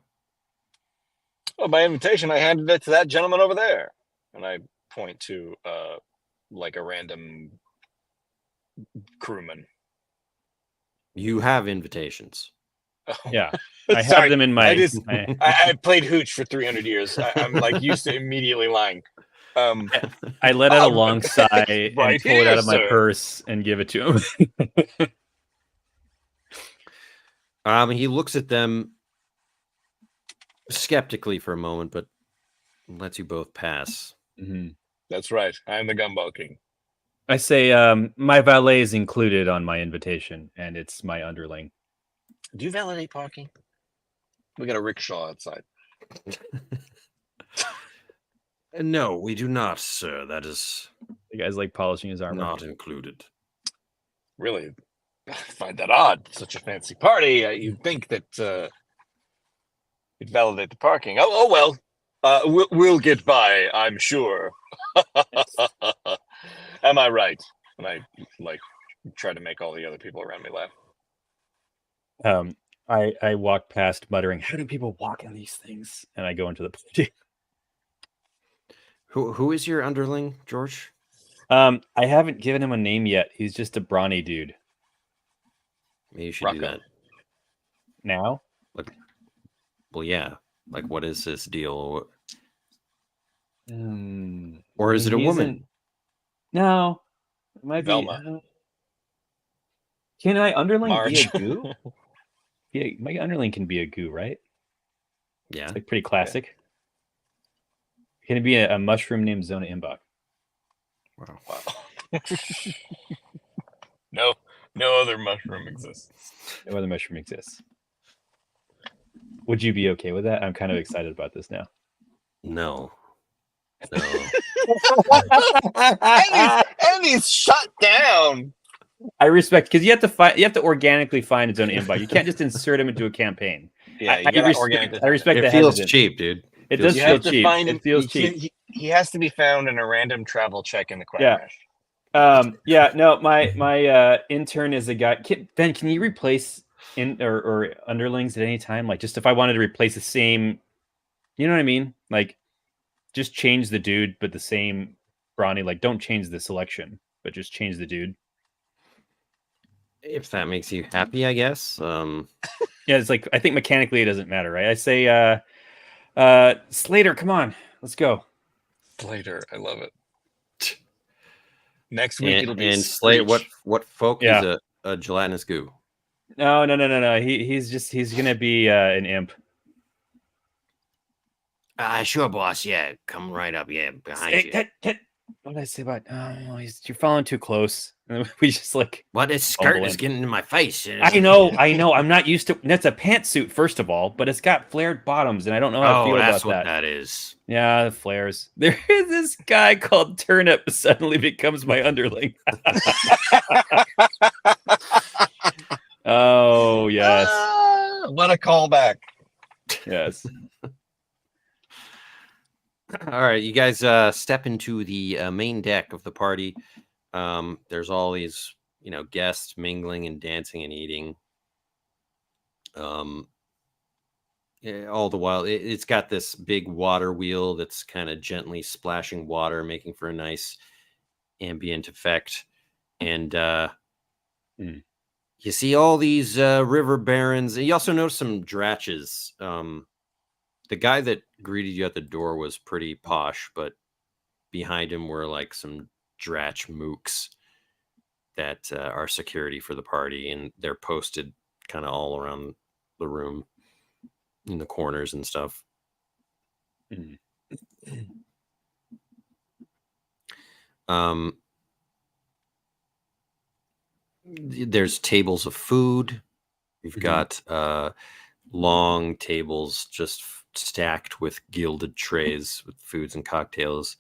Oh, by invitation, I handed it to that gentleman over there. And I point to like a random crewman. You have invitations. Oh, Yeah, I have sorry, them in my. I played hooch for 300 years. I'm like used to immediately lying. I let out a long sigh Right and pull it out here, of my sir. purse and give it to him. He looks at them skeptically for a moment, but lets you both pass. Mm-hmm. That's right. I'm the Gumball King. I say, my valet is included on my invitation, and it's my underling. Do you validate parking? We got a rickshaw outside. No, we do not, sir. That is The guy's like polishing his armor. not included. Really, I find that odd. Such a fancy party. You'd think that you'd validate the parking. Oh well. We'll get by, I'm sure. Am I right? And I like try to make all the other people around me laugh. I walk past muttering, "How do people walk on these things?" And I go into the party. Who is your underling, George? I haven't given him a name yet. He's just a brawny dude. Maybe you should do that now. Well, yeah. Like, what is this deal? Or is it a woman? No, it might Velma. be. Can I underling Marge. be a goo? Yeah, my underling can be a goo, right? Yeah. It's like pretty classic. Can it be a mushroom named Zona Imbach? Wow. No other mushroom exists. No other mushroom exists. Would you be okay with that? I'm kind of excited about this now. No. Andy's shut down. I respect, because you have to organically find its own invite. You can't just insert him into a campaign. Yeah, I respect It the feels hesitant. cheap, dude. It does You feel have to cheap. find him. It feels cheap. He has to be found in a random travel check in the Quack Yeah. Rash. Yeah, no, my intern is a guy. Ben, can you replace or underlings at any time? Like, just if I wanted to replace the same, you know what I mean? Like, just change the dude, but the same brawny. Like, don't change the selection, but just change the dude. If that makes you happy, I guess. Yeah, it's like, I think mechanically it doesn't matter, right? I say, Slater, come on, let's go. Slater, I love it. Next week it'll be Slater. What folk Yeah. is a gelatinous goo? No. He's gonna be an imp. Sure, boss. Yeah, come right up. Yeah, behind you. What did I say about? Oh, you're following too close. And we just like. What? This skirt is getting in my face. I know. I'm not used to. That's a pantsuit, first of all, but it's got flared bottoms, and I don't know how to feel that's about what that. that is. Yeah, the flares. There is this guy called Turnip suddenly becomes my underling. Oh yes, what a callback. yes. All right, you guys step into the main deck of the party. There's all these, guests mingling and dancing and eating. All the while, it's got this big water wheel that's kind of gently splashing water, making for a nice ambient effect. And you see all these river barons. You also notice some dratches. The guy that greeted you at the door was pretty posh, but behind him were like some dratch mooks that are security for the party, and they're posted kind of all around the room in the corners and stuff. There's tables of food. You've got long tables just stacked with gilded trays with foods and cocktails.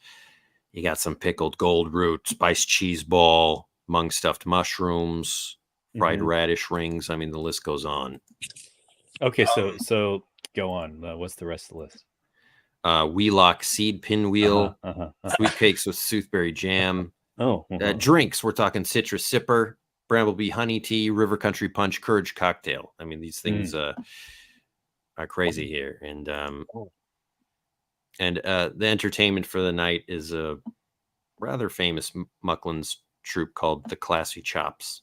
You got some pickled gold root, spiced cheese ball, mung stuffed mushrooms, fried radish rings. I mean, the list goes on. Okay, so go on. What's the rest of the list? Wheelock seed pinwheel, sweet cakes with soothberry jam. Oh, drinks. We're talking citrus sipper, Bramblebee honey tea, river country punch, courage cocktail. I mean, these things are crazy here, and the entertainment for the night is a rather famous Mucklan's troupe called the Classy Chops,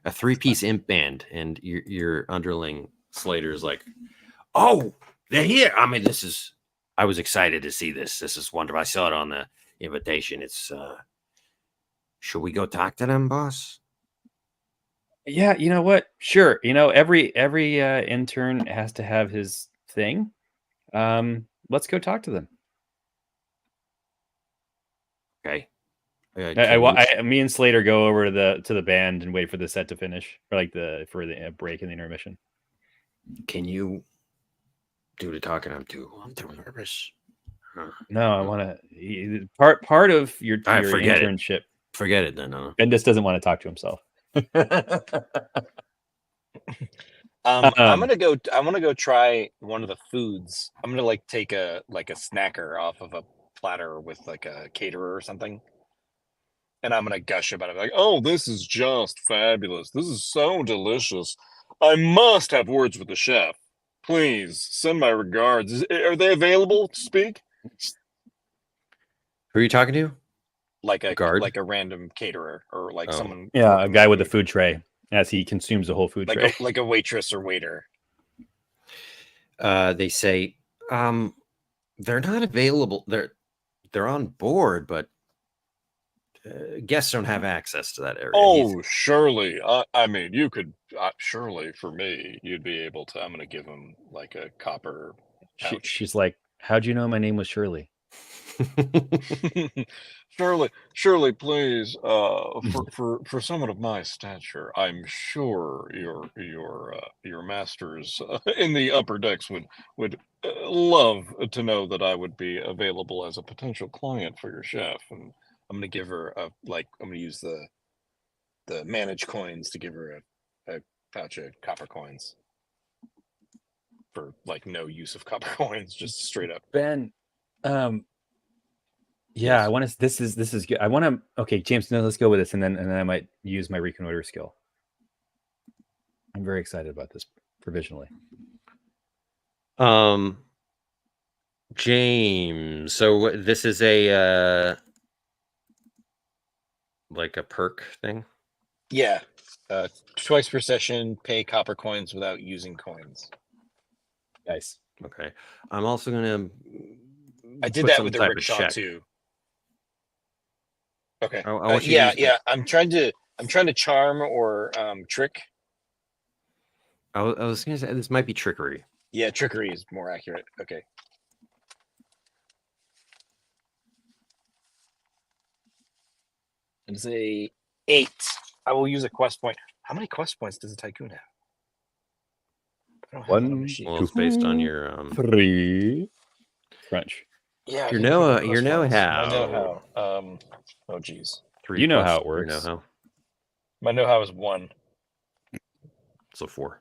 a 3-piece imp band, and your underling Slater is like, "Oh, they're here! I mean, I was excited to see this. This is wonderful. I saw it on the invitation. It's should we go talk to them, boss?" Yeah, you know what? Sure. Every intern has to have his thing. Let's go talk to them. Okay. Me and Slater go over to the band and wait for the set to finish, or for the break in the intermission. Can you do the talking? I'm too nervous. No, I want to. Part of your internship. Forget it then. Ben just doesn't want to talk to himself. I'm gonna go. I want to go try one of the foods. I'm gonna take a snacker off of a platter with a caterer or something, and I'm gonna gush about it. Like, oh, this is just fabulous. This is so delicious. I must have words with the chef. Please send my regards. Are they available to speak? Who are you talking to? Like a guard, like a random caterer, or someone. Yeah, a guy with a food tray as he consumes the whole food tray, like a waitress or waiter. They say they're not available. They're on board, but guests don't have access to that area. Oh, surely. I mean, you could surely for me, you'd be able to. I'm going to give him a copper pouch. She's like, "How'd you know my name was Shirley?" Surely, please. For someone of my stature, I'm sure your masters in the upper decks would love to know that I would be available as a potential client for your chef. And I'm gonna give her I'm gonna use the manage coins to give her a pouch of copper coins for no use of copper coins, just straight up. Ben, yeah, Yes. I want to. This is good. I want to. Okay, James, no, let's go with this, and then I might use my reconnoiter skill. I'm very excited about this provisionally. James. So this is a a perk thing. Yeah, twice per session, pay copper coins without using coins. Nice. Okay, I'm also gonna. I did that with the rickshaw too. Okay. I want you yeah. I'm trying to charm or trick. I was gonna say this might be trickery. Yeah, trickery is more accurate. Okay. It's a 8. I will use a quest point. How many quest points does a tycoon have? I don't have it on the sheet. Well, it's based on your 3 French. Yeah, your know-how. Oh geez. 3 you know plus how it works. Your know-how. My know-how is 1. So 4.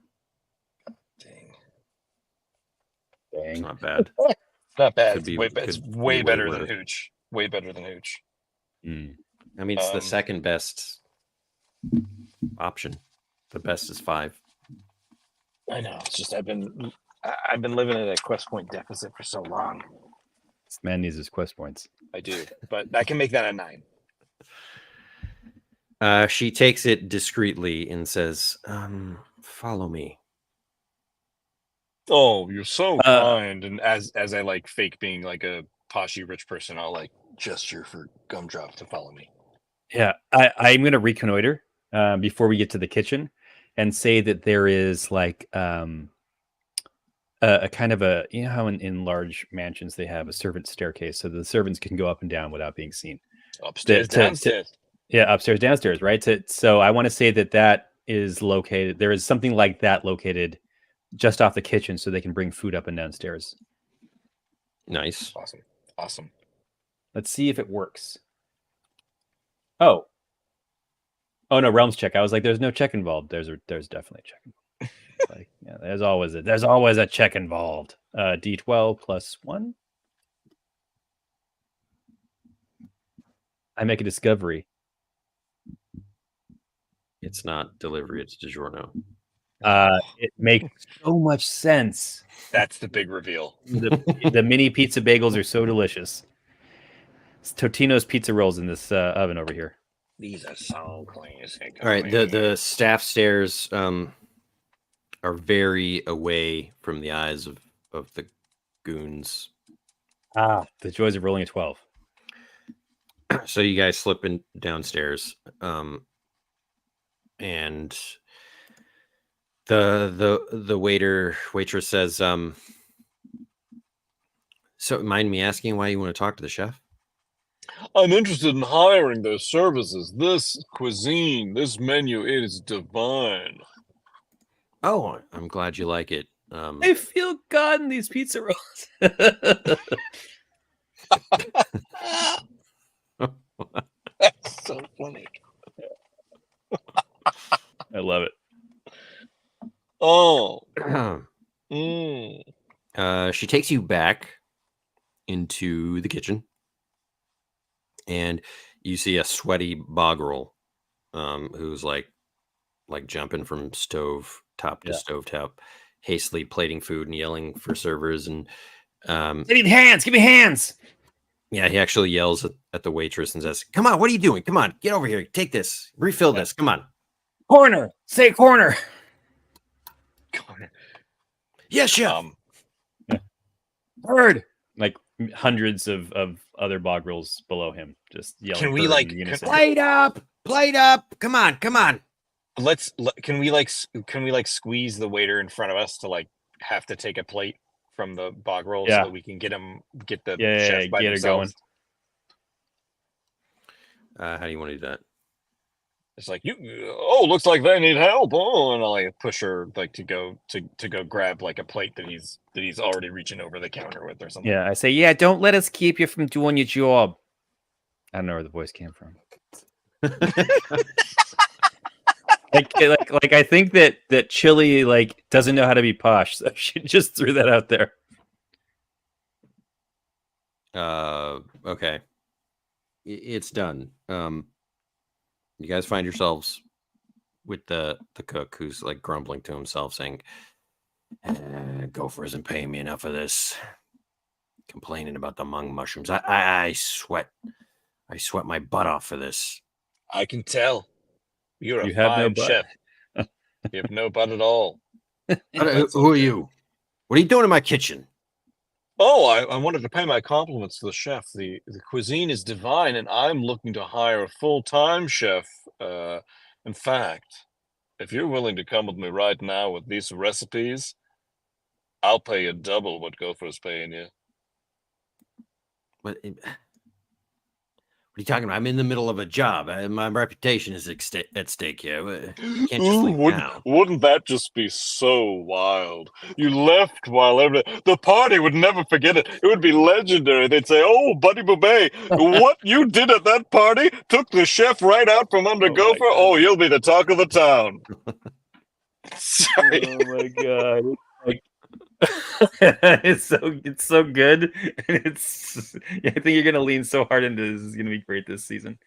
Dang. It's not bad. Not bad. It's way better than Hooch. Way better than Hooch. I mean, it's the second best option. The best is 5. I know. It's just I've been living at a quest point deficit for so long. This man needs his quest points. I do, but I can make that a 9. She takes it discreetly and says, "Follow me." Oh, you're so kind. And as I fake being a poshy rich person, I'll gesture for Gumdrop to follow me. Yeah, I'm going to reconnoiter before we get to the kitchen and say that there is a kind of a, you know how in large mansions they have a servant staircase so the servants can go up and down without being seen. Upstairs, downstairs. Yeah, upstairs, downstairs, right? So I want to say that is located. There is something like that located just off the kitchen so they can bring food up and downstairs. Nice. Awesome. Let's see if it works. Oh no, realms check. I was like, there's no check involved. There's definitely a check involved. Yeah, there's always a check involved. D12 plus 1. I make a discovery. It's not delivery, it's DiGiorno. It makes so much sense. That's the big reveal. The mini pizza bagels are so delicious. It's Totino's pizza rolls in this oven over here. These are so clean. All right, the staff stairs are very away from the eyes of the goons. The joys of rolling a 12. So you guys slip in downstairs, and the waitress says, so mind me asking why you want to talk to the chef? I'm interested in hiring their services. This cuisine, this menu, it is divine. Oh, I'm glad you like it. I feel God in these pizza rolls. That's so funny. I love it. Oh. She takes you back into the kitchen, and you see a sweaty Bogrel, who's like jumping from stove top to stove top, hastily plating food and yelling for servers. And I need hands. Give me hands. Yeah, he actually yells at the waitress and says, "Come on, what are you doing? Come on, get over here. Take this. Refill this. Come on." Corner. Say corner. Corner. Yes, chef. Bird. Like hundreds of other Bogrels below him, just yelling. Can we bird like in unison. Plate up? Come on, come on. Can we squeeze the waiter in front of us to like have to take a plate from the Bogrel so that we can get the chef by get themselves? it going. How do you want to do that? It's like looks like they need help. Oh, and I'll like push her like to go grab like a plate that he's already reaching over the counter with or something. Yeah, I say, don't let us keep you from doing your job. I don't know where the voice came from. like I think that Chili like doesn't know how to be posh, so she just threw that out there. Okay. It's done. You guys find yourselves with the cook, who's like grumbling to himself, saying, "Gopher isn't paying me enough of this." Complaining about the mung mushrooms. I sweat my butt off for this. I can tell. You have fine no butt. chef. You have no butt at all. Who are you? What are you doing in my kitchen? Oh, I wanted to pay my compliments to the chef. The cuisine is divine, and I'm looking to hire a full-time chef. In fact, if you're willing to come with me right now with these recipes, I'll pay you double what Gopher's paying you. What are you talking about? I'm in the middle of a job. My reputation is at stake here. You can't just leave now. Wouldn't that just be so wild? You left while the party would never forget it. It would be legendary. They'd say, "Oh, Buddy Boubet, what you did at that party took the chef right out from under Gopher. Oh, you'll be the talk of the town." Sorry. Oh my god. It's so good, and I think you're gonna lean so hard into this. Is gonna be great this season.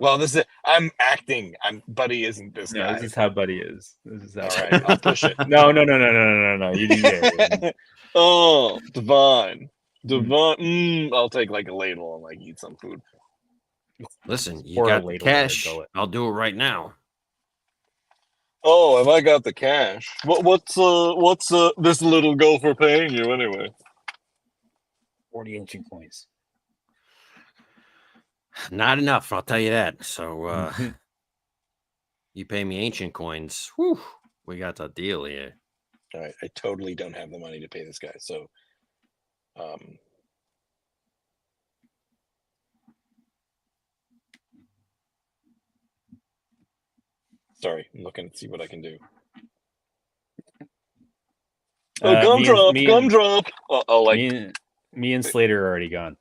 Well, I'm acting. Buddy isn't this guy. This is how Buddy is. This is how. All right, I'll push it. No. You do that. Oh, divine. I'll take like a ladle and like eat some food. Listen, you got the cash. I'll do it right now. Oh, have I got the cash? What's this little Gopher paying you anyway? 40 ancient coins. Not enough, I'll tell you that. So you pay me ancient coins. Whew, we got the deal here. All right, I totally don't have the money to pay this guy. So sorry, I'm looking to see what I can do. Gumdrop. Oh, like me and Slater are already gone.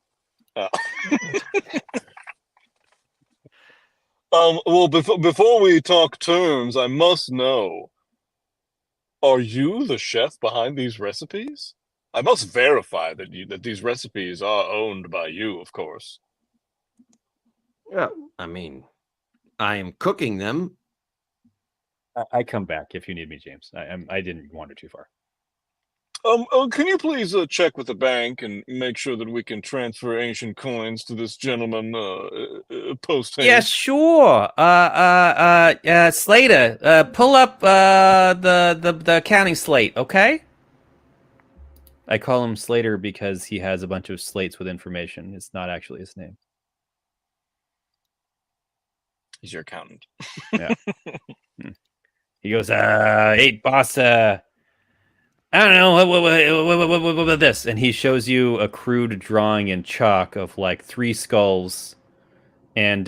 Well, before we talk terms, I must know: are you the chef behind these recipes? I must verify that these recipes are owned by you, of course. Yeah, I mean, I am cooking them I come back if you need me, James. I didn't wander too far. Can you please check with the bank and make sure that we can transfer ancient coins to this gentleman post haste? Yeah, sure. Slater, pull up the accounting slate, okay? I call him Slater because he has a bunch of slates with information. It's not actually his name. He's your accountant. Yeah. He goes, hey, boss, I don't know, what this? And he shows you a crude drawing in chalk of like 3 skulls and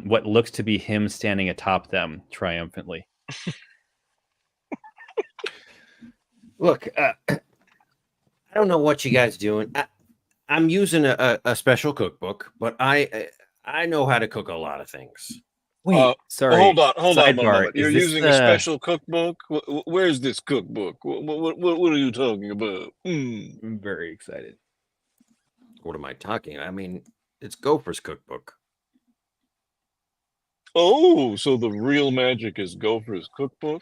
what looks to be him standing atop them triumphantly. Look, I don't know what you guys doing. I'm using a special cookbook, but I know how to cook a lot of things. Wait, sorry. Hold on one Sidebar, moment. You're is this using a special cookbook? Where's this cookbook? What are you talking about? I'm very excited. What am I talking? I mean, it's Gopher's cookbook. Oh, so the real magic is Gopher's cookbook?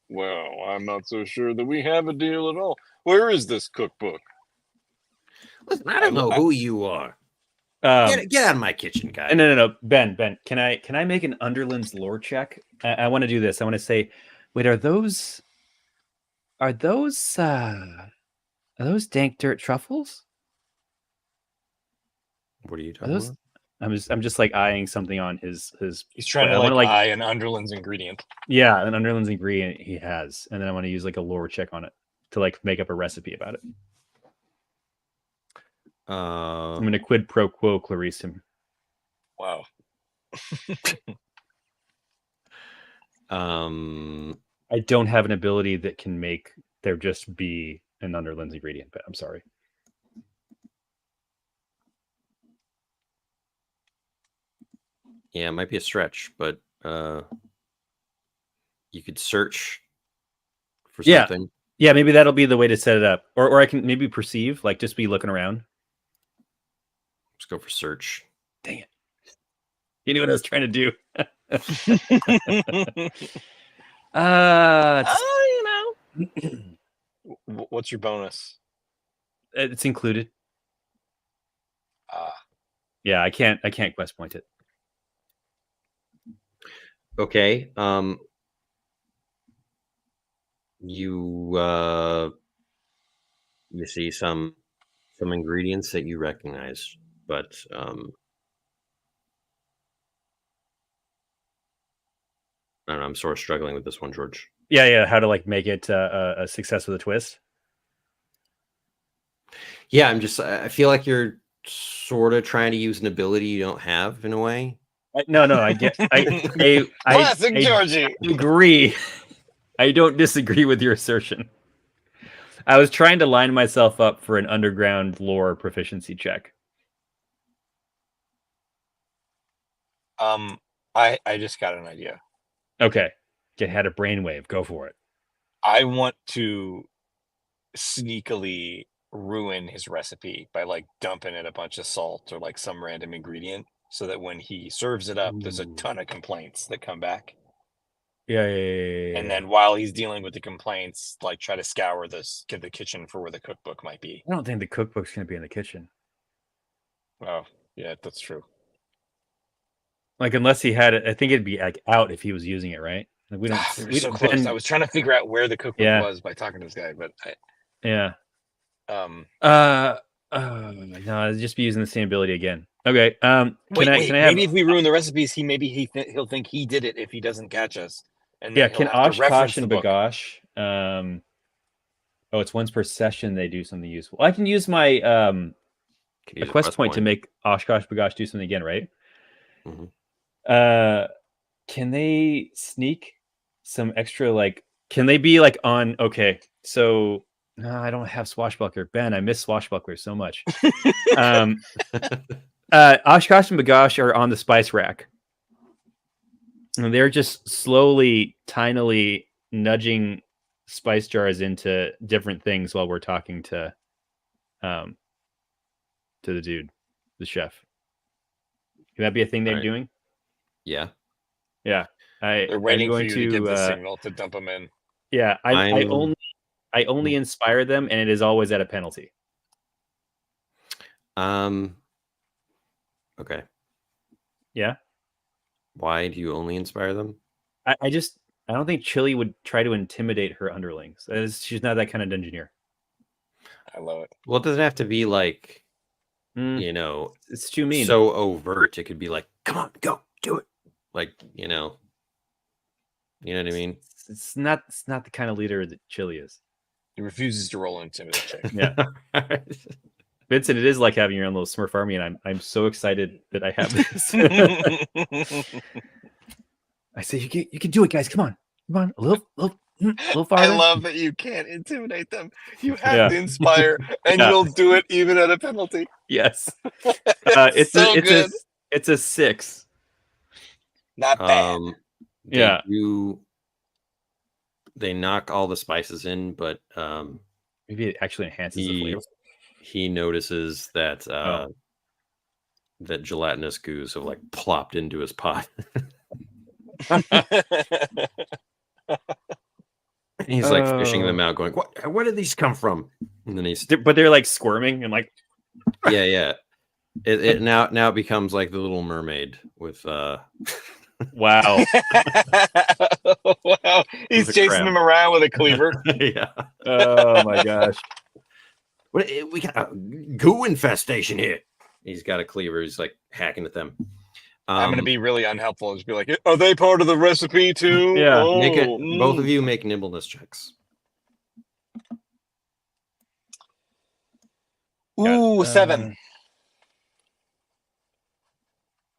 Well, I'm not so sure that we have a deal at all. Where is this cookbook? Listen, I don't know who you are. Get out of my kitchen, guy. No. Ben, can I make an Underland's lore check? I want to do this. I want to say, wait, are those dank dirt truffles? What are you talking about? I'm just like eyeing something on his. He's trying to eye an Underland's ingredient. Yeah, an Underland's ingredient he has, and then I want to use like a lore check on it to like make up a recipe about it. I'm gonna quid pro quo Clarice him. Wow. I don't have an ability that can make there just be an Underland's ingredient, but I'm sorry. Yeah, it might be a stretch, but you could search for something. Yeah, maybe that'll be the way to set it up. Or I can maybe perceive, like just be looking around. Let's go for search. Dang it. You knew what I was trying to do. What's your bonus? It's included. Yeah, I can't quest point it. Okay. You see some ingredients that you recognize, but I don't know, I'm sort of struggling with this one, George. Yeah. How to like make it a success with a twist? Yeah, I feel like you're sort of trying to use an ability you don't have in a way. No, I get. Classic Georgie. I agree. I don't disagree with your assertion. I was trying to line myself up for an underground lore proficiency check. I just got an idea. Okay. Had a brainwave. Go for it. I want to sneakily ruin his recipe by like dumping in a bunch of salt or like some random ingredient so that when he serves it up, there's a ton of complaints that come back. Yeah. And then while he's dealing with the complaints, like try to scour the kitchen for where the cookbook might be. I don't think the cookbook's going to be in the kitchen. Oh, yeah, that's true. Like, unless he had it, I think it'd be like out if he was using it, right? Like, we don't. We were so close. I was trying to figure out where the cookbook was by talking to this guy, but yeah. No, I'll just be using the same ability again. Okay. Can I maybe if we ruin the recipes, he'll think he did it if he doesn't catch us. And yeah, can Oshkosh and Bagosh? It's once per session they do something useful. I can use my a quest point to make Oshkosh Bagosh do something again, right? Mm-hmm. Can they sneak some extra, like, can they be like on, okay, so no, I don't have Swashbuckler. Ben, I miss Swashbuckler so much. Oshkosh and Bagosh are on the spice rack. And they're just slowly, tinily nudging spice jars into different things while we're talking to the dude, the chef. Can that be a thing they're doing? Yeah. Yeah, They're waiting I'm going for you to give the to. signal to dump them in. Yeah, I I'm- only inspire them, and it is always at a penalty. Okay. Yeah, Why do you only inspire them? I don't think Chili would try to intimidate her underlings. She's not that kind of dungeoneer. I love it. Well, it doesn't have to be like, Mm, you know, it's too mean. so overt. It could be like, come on, go, do it. Like, you know what I mean? It's not the kind of leader that Chili is. He refuses to roll an intimidate check. Yeah. Vincent, it is like having your own little Smurf army, and I'm so excited that I have this. I say you can do it, guys. Come on, a little farther. I love that you can't intimidate them. You have Yeah. to inspire, and Yeah. you'll do it even at a penalty. Yes, It's so good. It's a 6. Not bad. Yeah. They knock all the spices in, but Maybe it actually enhances the flavor. he notices that that gelatinous goos have like plopped into his pot. He's like fishing them out, going, "What? Where did these come from?" And then But they're like squirming and like, yeah. It now it becomes like the Little Mermaid with wow. Wow. He's With a chasing crab. them around with a cleaver. yeah. Oh my gosh. We got a goo infestation here. He's got a cleaver. He's like hacking at them. I'm going to be really unhelpful and just be like, are they part of the recipe too? Yeah. Oh, both of you make nimbleness checks. Ooh, 7.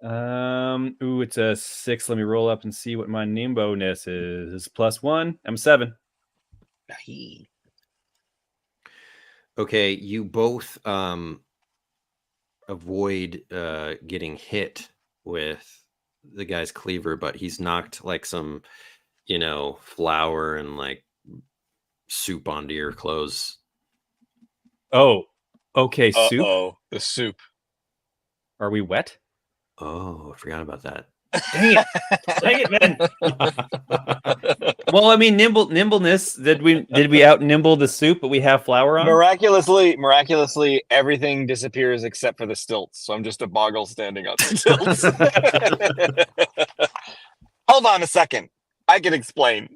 Ooh, it's a 6. Let me roll up and see what my nimbleness is. +1. I'm 7. Okay, you both avoid getting hit with the guy's cleaver, but he's knocked like some, flour and like soup onto your clothes. Oh, okay. Soup. Oh, the soup. Are we wet? Oh, I forgot about that. Dang it, man. Well, I mean, nimbleness. Did we out nimble the soup, but we have flour on? Miraculously, everything disappears except for the stilts. So I'm just a boggle standing on the stilts. Hold on a second. I can explain.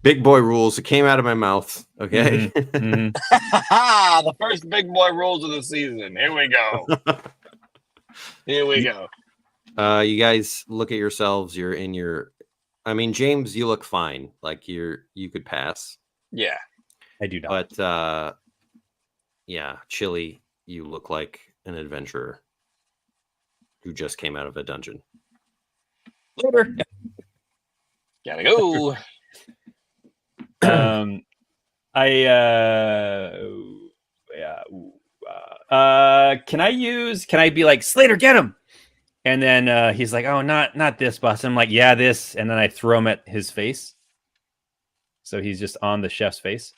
Big boy rules. It came out of my mouth. Okay. Mm-hmm. The first big boy rules of the season. Here we go. Here we go. You guys look at yourselves. You're in your. I mean, James, you look fine. Like you could pass. Yeah, I do not. But yeah, Chili, you look like an adventurer who just came out of a dungeon. Later. Gotta go. Can I be like, Slater, get him? And then he's like, oh, not this, boss. I'm like, yeah, this. And then I throw him at his face. So he's just on the chef's face.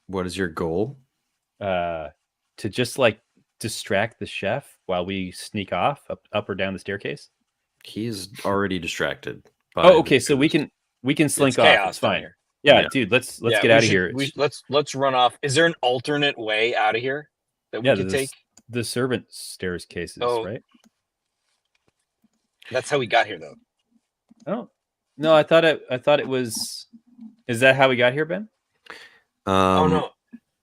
What is your goal? To just like distract the chef while we sneak off up or down the staircase. He's already distracted. Oh, okay. So we can slink off. chaos It's fine. down Yeah, Yeah. dude. Let's get out of here. Let's run off. Is there an alternate way out of here that we could take? The servant stairs cases, Oh. right? That's how we got here, though. Oh no, I thought it was. Is that how we got here, Ben? Oh no.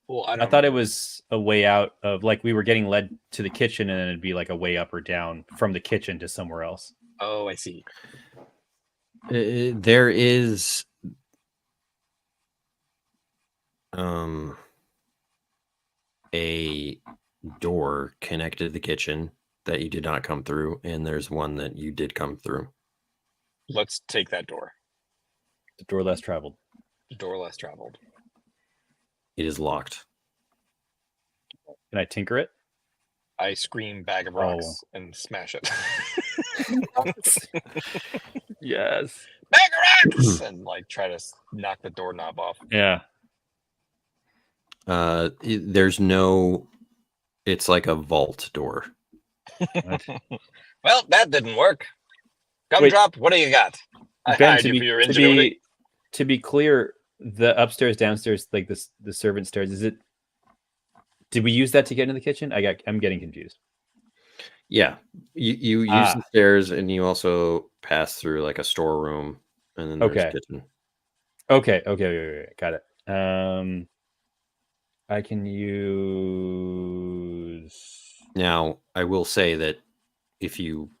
Well, I thought it was a way out of like we were getting led to the kitchen and then it'd be like a way up or down from the kitchen to somewhere else. Oh, I see. There is a door connected to the kitchen that you did not come through, and there's one that you did come through. Let's take that door. The door less traveled. The door less traveled. It is locked. Can I tinker it? I scream bag of rocks and smash it. Yes. Bag of rocks! And like try to knock the doorknob off. Yeah. There's no. It's like a vault door. Well, that didn't work. Wait. Gumdrop, what do you got? I Ben, hired you for your ingenuity. to be clear, the upstairs, downstairs, like the servant stairs, is it? Did we use that to get into the kitchen? I'm getting confused. Yeah, you use the stairs, and you also pass through like a storeroom, and then there's a kitchen. Okay, got it. I can use. Now, I will say that if you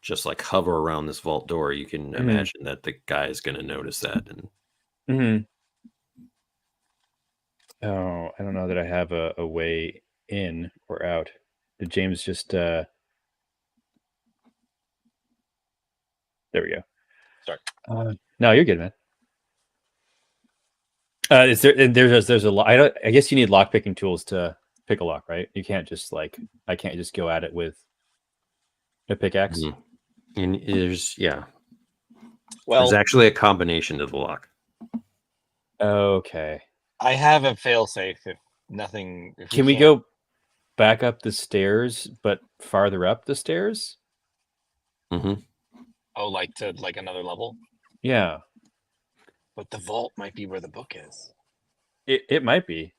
just like hover around this vault door, you can imagine that the guy is going to notice that. And oh, I don't know that I have a way in or out. Did James just? There we go. Sorry. No, you're good, man. Is there? There's a lot. I guess you need lock picking tools to pick a lock, right? You can't just I can't just go at it with a pickaxe. And there's Well, there's actually a combination to the lock. Okay. I have a failsafe if nothing. If Can we go back up the stairs, but farther up the stairs? Mm-hmm. Oh, like to another level? Yeah. But the vault might be where the book is. It might be.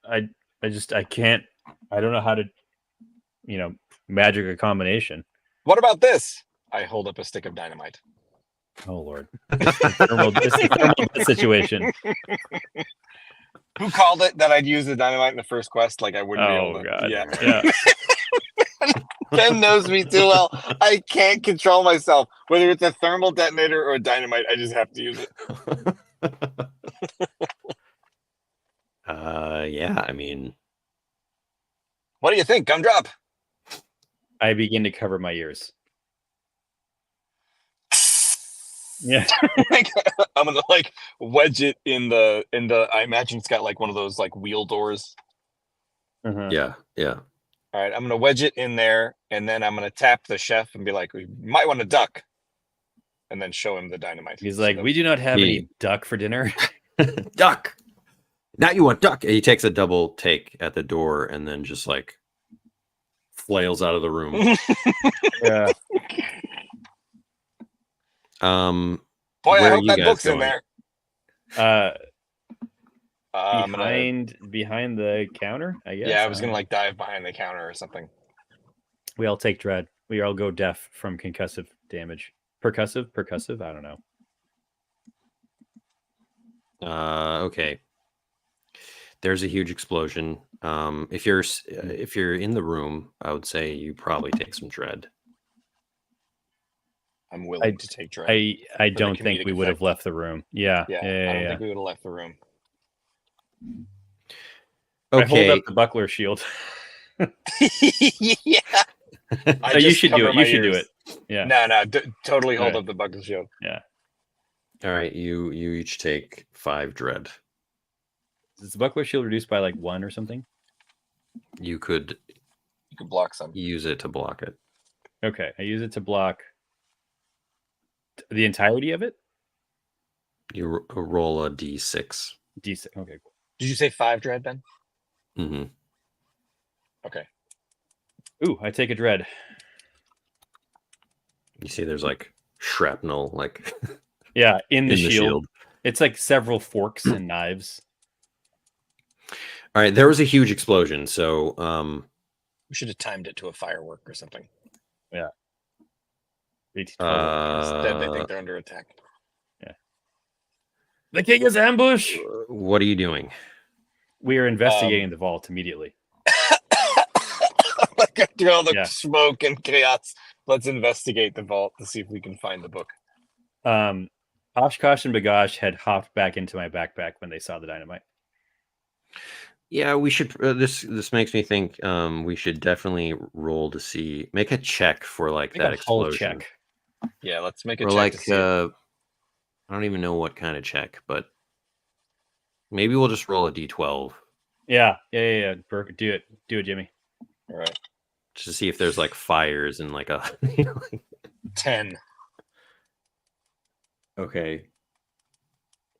I can't. I don't know how to, magic a combination. What about this? I hold up a stick of dynamite. Oh Lord, this is a thermal situation. Who called it that I'd use the dynamite in the first quest? Like I wouldn't be able to. God. Yeah. Ben knows me too well. I can't control myself. Whether it's a thermal detonator or a dynamite, I just have to use it. Yeah, I mean, what do you think, Gumdrop? I begin to cover my ears. Yeah. I'm gonna wedge it in the I imagine it's got like one of those like wheel doors. Yeah. All right, I'm gonna wedge it in there, and then I'm gonna tap the chef and be like, "We might want to duck," and then show him the dynamite. He's like, "We do not have any duck for dinner." Duck. Now you want duck. And he takes a double take at the door and then just like flails out of the room. Yeah. Boy, I hope that book's in there. Behind the counter, I guess. Yeah, I was gonna dive behind the counter or something. We all take dread. We all go deaf from concussive damage. Percussive. I don't know. Okay. There's a huge explosion. If you're in the room, I would say you probably take some dread. I'm willing to take dread. I don't think we would have left the room. Yeah. I don't think we would have left the room. Okay. I hold up the buckler shield. Yeah. You should do it. You should do it. Yeah. No. Totally hold up the buckler shield. Yeah. All right. You each take 5 dread. Is the buckler shield reduced by 1 or something? You could block some. Use it to block it. Okay. I use it to block the entirety of it? You roll a d6. D6. Okay, cool. Did you say 5 dread, Ben? Mm-hmm. Okay. Ooh, I take a dread. You see there's shrapnel yeah, in the shield. It's several forks and knives. All right, there was a huge explosion, so we should have timed it to a firework or something. Yeah. Instead, they think they're under attack. Yeah. The king is ambushed. What are you doing? We are investigating the vault immediately. Through all the smoke and chaos, let's investigate the vault to see if we can find the book. Oshkosh and Bagash had hopped back into my backpack when they saw the dynamite. Yeah, we should. This makes me think. We should definitely roll to make a check for that explosion. Check. Yeah, let's make a or check. I don't even know what kind of check, but maybe we'll just roll a d12. Yeah. Burke, do it, Jimmy. All right. Just to see if there's fires and a 10. Okay.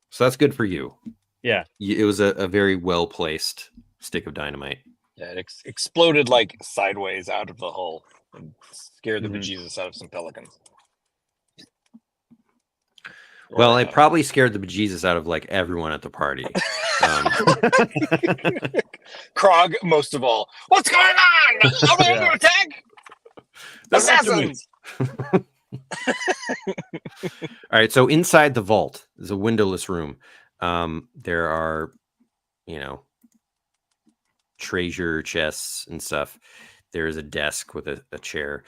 So that's good for you. Yeah. It was a very well placed stick of dynamite. Yeah, it exploded like sideways out of the hull and scared the Mhm. bejesus out of some pelicans. Well, it probably scared the bejesus out of like everyone at the party. Krog, most of all. What's going on? Are we under attack? Assassins! All right, so inside the vault is a windowless room. There are, treasure chests and stuff. There is a desk with a chair.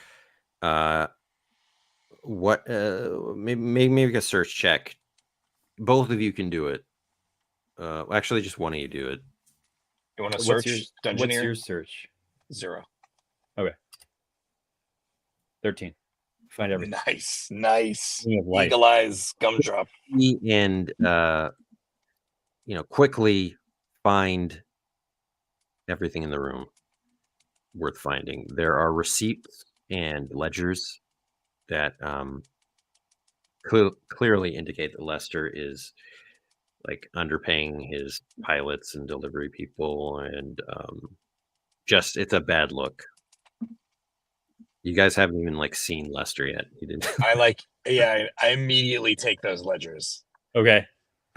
Maybe make a search check. Both of you can do it. Actually, just one of you do it. You want to search Dungeoneer? What's your search? 0. Okay. 13. Find everything. Nice. Eagle eyes, gumdrop. And quickly find everything in the room worth finding. There are receipts and ledgers that clearly indicate that Lester is like underpaying his pilots and delivery people, and it's a bad look. You guys haven't even like seen Lester yet. He didn't. I immediately take those ledgers. Okay.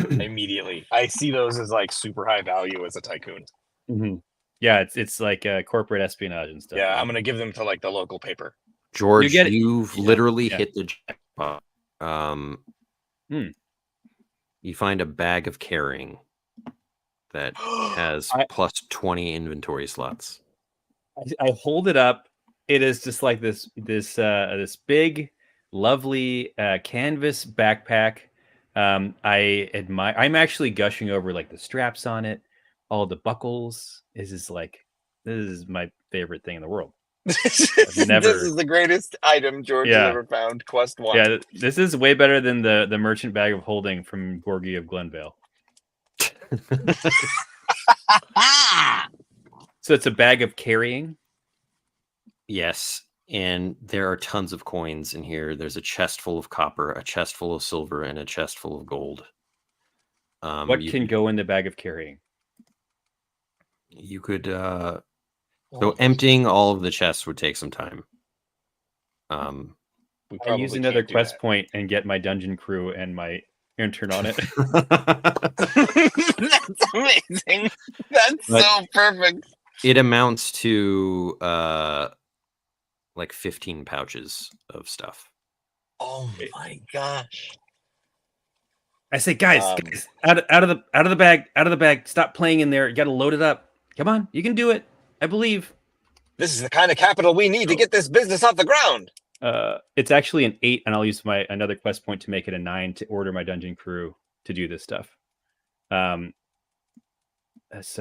Immediately. I see those as like super high value as a tycoon. Mm-hmm. Yeah, it's like corporate espionage and stuff. Yeah, I'm gonna give them to like the local paper. George, you've literally hit the jackpot. You find a bag of carrying that has plus 20 inventory slots. I hold it up. It is just like this big, lovely canvas backpack. I admire. I'm actually gushing over like the straps on it, all the buckles. This is my favorite thing in the world. This is the greatest item George has ever found. Quest 1. Yeah, this is way better than the merchant bag of holding from Gorgie of Glenvale. So it's a bag of carrying? Yes, and there are tons of coins in here. There's a chest full of copper, a chest full of silver, and a chest full of gold. What can go in the bag of carrying? You could... So emptying all of the chests would take some time. I use another quest point and get my dungeon crew and my intern on it. That's amazing. That's so perfect. It amounts to like 15 pouches of stuff. Oh my gosh. I say, guys, out of the bag. Stop playing in there. You got to load it up. Come on, you can do it. I believe. This is the kind of capital we need to get this business off the ground. It's actually an 8, and I'll use another quest point to make it a 9 to order my dungeon crew to do this stuff. So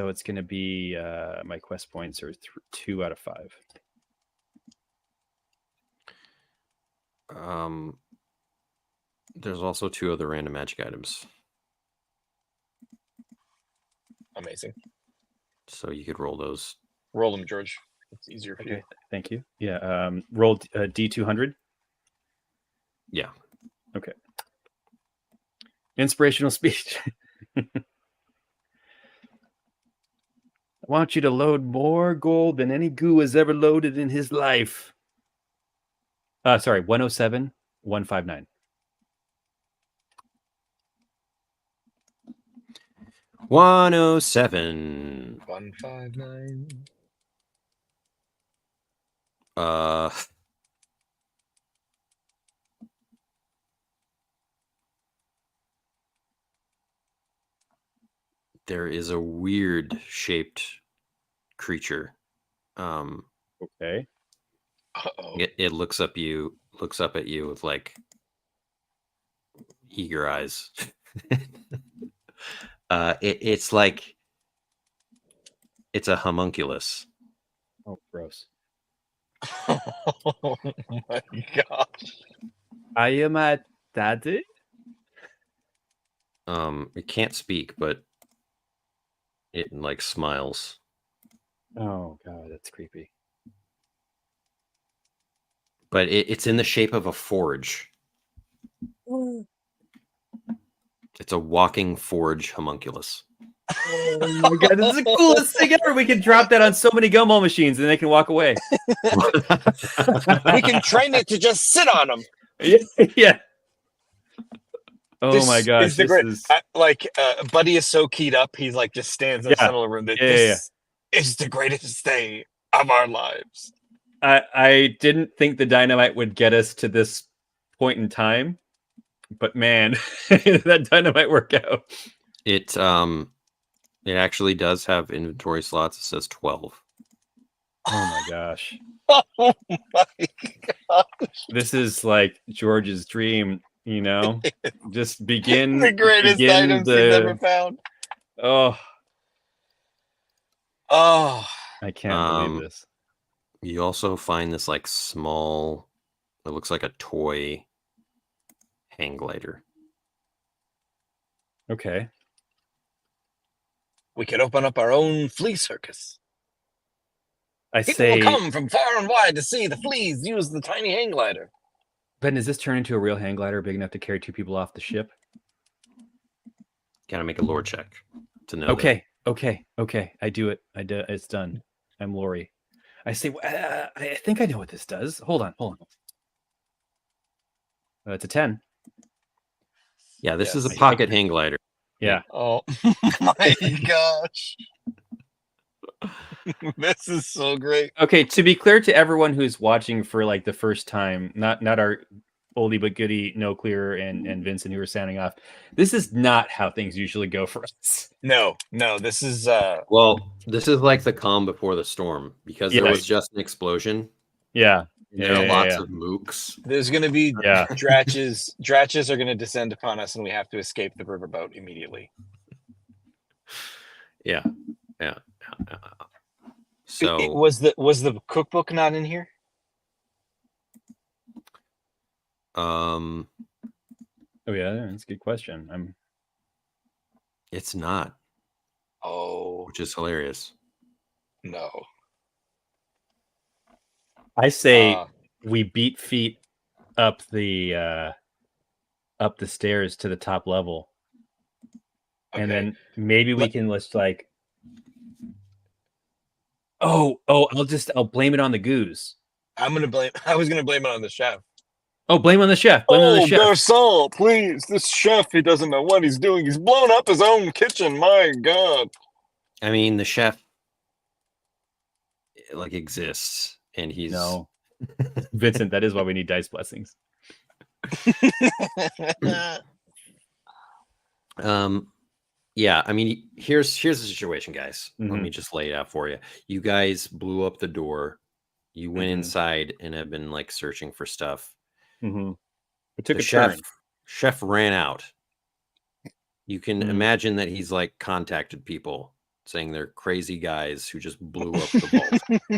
it's going to be my quest points are 2 out of 5. There's also 2 other random magic items. Amazing. So you could roll those. Roll them, George. It's easier for you. Thank you. Yeah. Roll D200. Yeah. Okay. Inspirational speech. I want you to load more gold than any goo has ever loaded in his life. 107, 159. 107. 159. There is a weird shaped creature. Okay. It looks up at you with like eager eyes. It's like it's a homunculus. Oh, gross. Oh my gosh. I am a daddy. It can't speak, but it like smiles. Oh god, that's creepy. But it's in the shape of a forge. It's a walking forge homunculus. Oh my god, this is the coolest thing ever. We can drop that on so many Gumball machines and they can walk away. We can train it to just sit on them. Yeah. Oh This my gosh, is the this great. is Buddy is so keyed up. He's like just stands in the center of the room. That this is the greatest day of our lives. I didn't think the dynamite would get us to this point in time, but man, that dynamite worked out. It actually does have inventory slots. It says 12. Oh my gosh. Oh my god. This is like George's dream, you know? Just begin The greatest items he's ever found. Oh, I can't believe this. You also find this like small, it looks like a toy hang glider. Okay. We could open up our own flea circus. I People say, will come from far and wide to see the fleas use the tiny hang glider. Ben, does this turn into a real hang glider big enough to carry 2 people off the ship? Gotta make a lore check to know. Okay. I do it. It's done. I'm Lori. I say, I think I know what this does. Hold on. It's a 10. Yeah, this is Yes. a pocket hang glider. Yeah. Oh my gosh. This is so great. Okay, to be clear to everyone who's watching for like the first time, not our oldie but goodie No Clear and Vincent who are sounding off. This is not how things usually go for us. No, this is Well, this is like the calm before the storm because there was just an explosion. Yeah. There are lots of mooks. there's gonna be Yeah. dratches are gonna descend upon us and we have to escape the riverboat immediately. Yeah. So Was the cookbook not in here? Oh yeah, that's a good question. it's not, Oh which is hilarious. no. I say we beat feet up the stairs to the top level. Okay. And then maybe we can list like I'll blame it on the goose. I was gonna blame it on the chef. Oh, blame on the chef. Blame on the chef. Garcon, please. This chef, he doesn't know what he's doing. He's blown up his own kitchen. My God. I mean, the chef like exists, and he's No. Vincent, that is why we need dice blessings. Yeah, I mean, here's the situation, guys. Let Mhm. me just lay it out for you. You guys blew up the door. You went Mhm. inside and have been like searching for stuff. Mm-hmm. It took The a turn. chef ran out. You can Mhm. imagine that he's like contacted people saying they're crazy guys who just blew up the vault.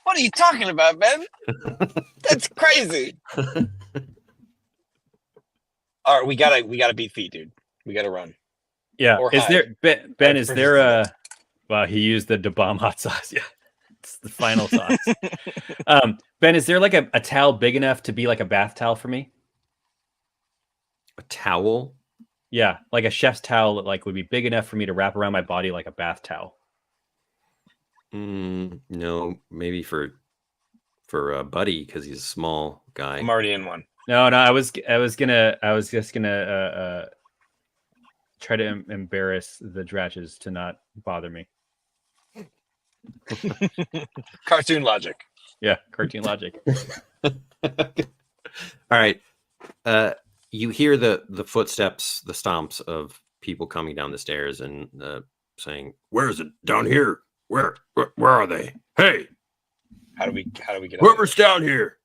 What are you talking about, Ben? That's crazy. All right, we gotta beat feet, dude. We gotta run. Yeah. Or Is hide. there Ben? Is I'd there prefer a? Well, he used the bomb hot sauce. Yeah, it's the final sauce. Ben, is there like a towel big enough to be like a bath towel for me? A towel? Yeah, like a chef's towel that like would be big enough for me to wrap around my body like a bath towel. No, maybe for Buddy because he's a small guy. I'm already in one. No, I was just gonna try to embarrass the dratches to not bother me. Cartoon logic. Yeah, cartoon logic. All right. You hear the footsteps, the stomps of people coming down the stairs and saying, "Where is it? Down here? Where are they? Hey, How do we get out? whoever's down here."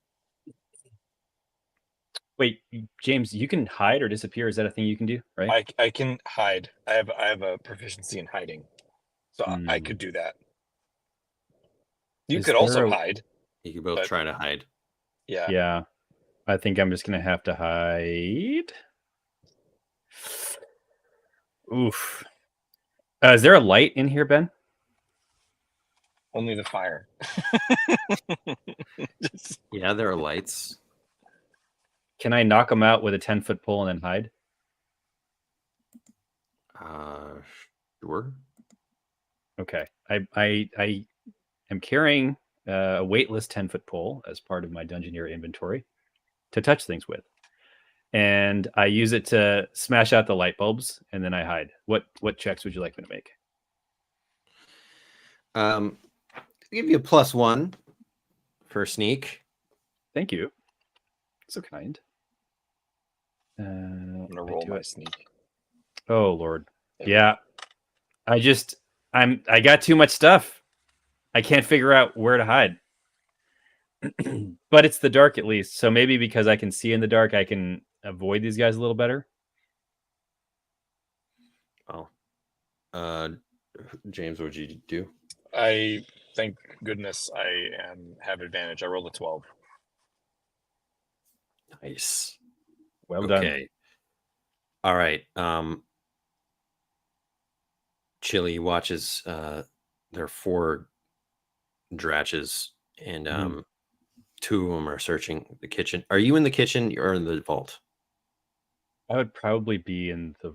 Wait, James, you can hide or disappear. Is that a thing you can do? Right? I can hide. I have a proficiency in hiding, so I could do that. You Is could also there a- hide. You can both But- try to hide. Yeah. Yeah. I think I'm just gonna have to hide. Oof. Is there a light in here, Ben? Only the fire. Yeah, there are lights. Can I knock him out with a 10-foot pole and then hide? Sure. Okay. I am carrying a weightless 10-foot pole as part of my Dungeoneer inventory to touch things with. And I use it to smash out the light bulbs, and then I hide. What checks would you like me to make? I'll give you a +1 for sneak. Thank you. So kind. I'm gonna roll my sneak. Oh Lord. Yeah. I got too much stuff. I can't figure out where to hide. But it's the dark at least. So maybe because I can see in the dark, I can avoid these guys a little better. Oh. James, what'd you do? I thank goodness I have advantage. I rolled a 12. Nice. Well done. Okay. All right. Chili watches there are 4 dratches, and 2 of them are searching the kitchen. Are you in the kitchen or in the vault? I would probably be in the...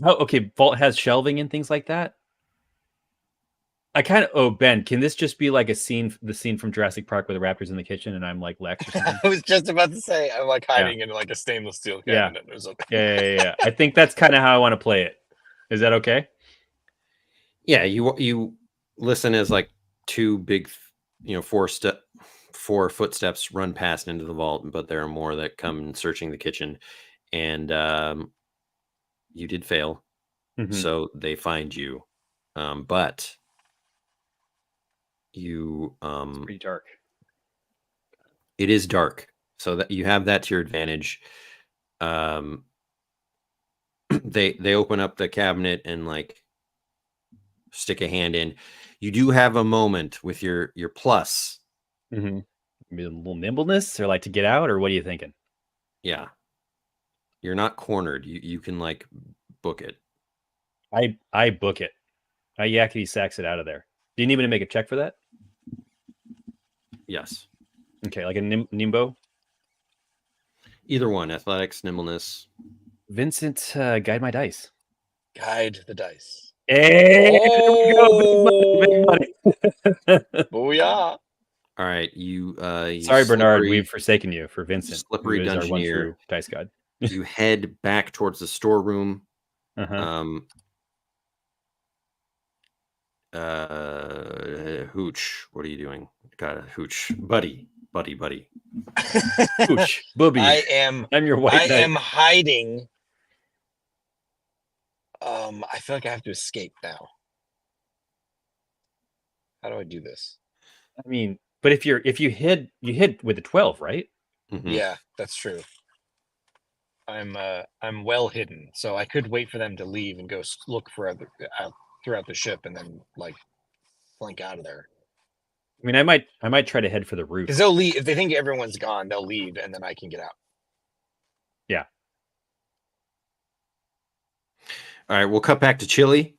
Oh, okay. Vault has shelving and things like that. I kind of... Oh, Ben, can this just be like the scene from Jurassic Park where the raptor's in the kitchen and I'm like Lex or something? I was just about to say I'm like hiding in like a stainless steel cabinet or something. Yeah. I think that's kind of how I want to play it. Is that okay? Yeah, you listen as like 2 big, 4 footsteps run past into the vault, but there are more that come searching the kitchen, and you did fail, so they find you, but you it's pretty dark. It is dark, so that you have that to your advantage. They open up the cabinet and like stick a hand in. You do have a moment with your plus. Maybe a little nimbleness, or like to get out, or what are you thinking? Yeah, you're not cornered. You can like book it. I book it. I yakety sacks it out of there. Do you need me to make a check for that? Yes. Okay, like a nimbo. Either one, athletics, nimbleness. Vincent, guide my dice. Guide the dice. Hey, big money. Booyah. All right, you Sorry, Bernard, we've forsaken you for Vincent. Slippery who is our one Dungeoneer. true dice god. You head back towards the storeroom. Hooch, what are you doing? Got a Hooch, buddy. Hooch, booby. I'm your white knight. I am hiding. I feel like I have to escape now. How do I do this? I mean, but if you hid with the 12, right? Yeah, that's true. I'm well hidden, so I could wait for them to leave and go look for throughout the ship, and then like flink out of there. I mean, I might try to head for the roof because they'll leave if they think everyone's gone. They'll leave, and then I can get out. Yeah. All right, we'll cut back to Chili.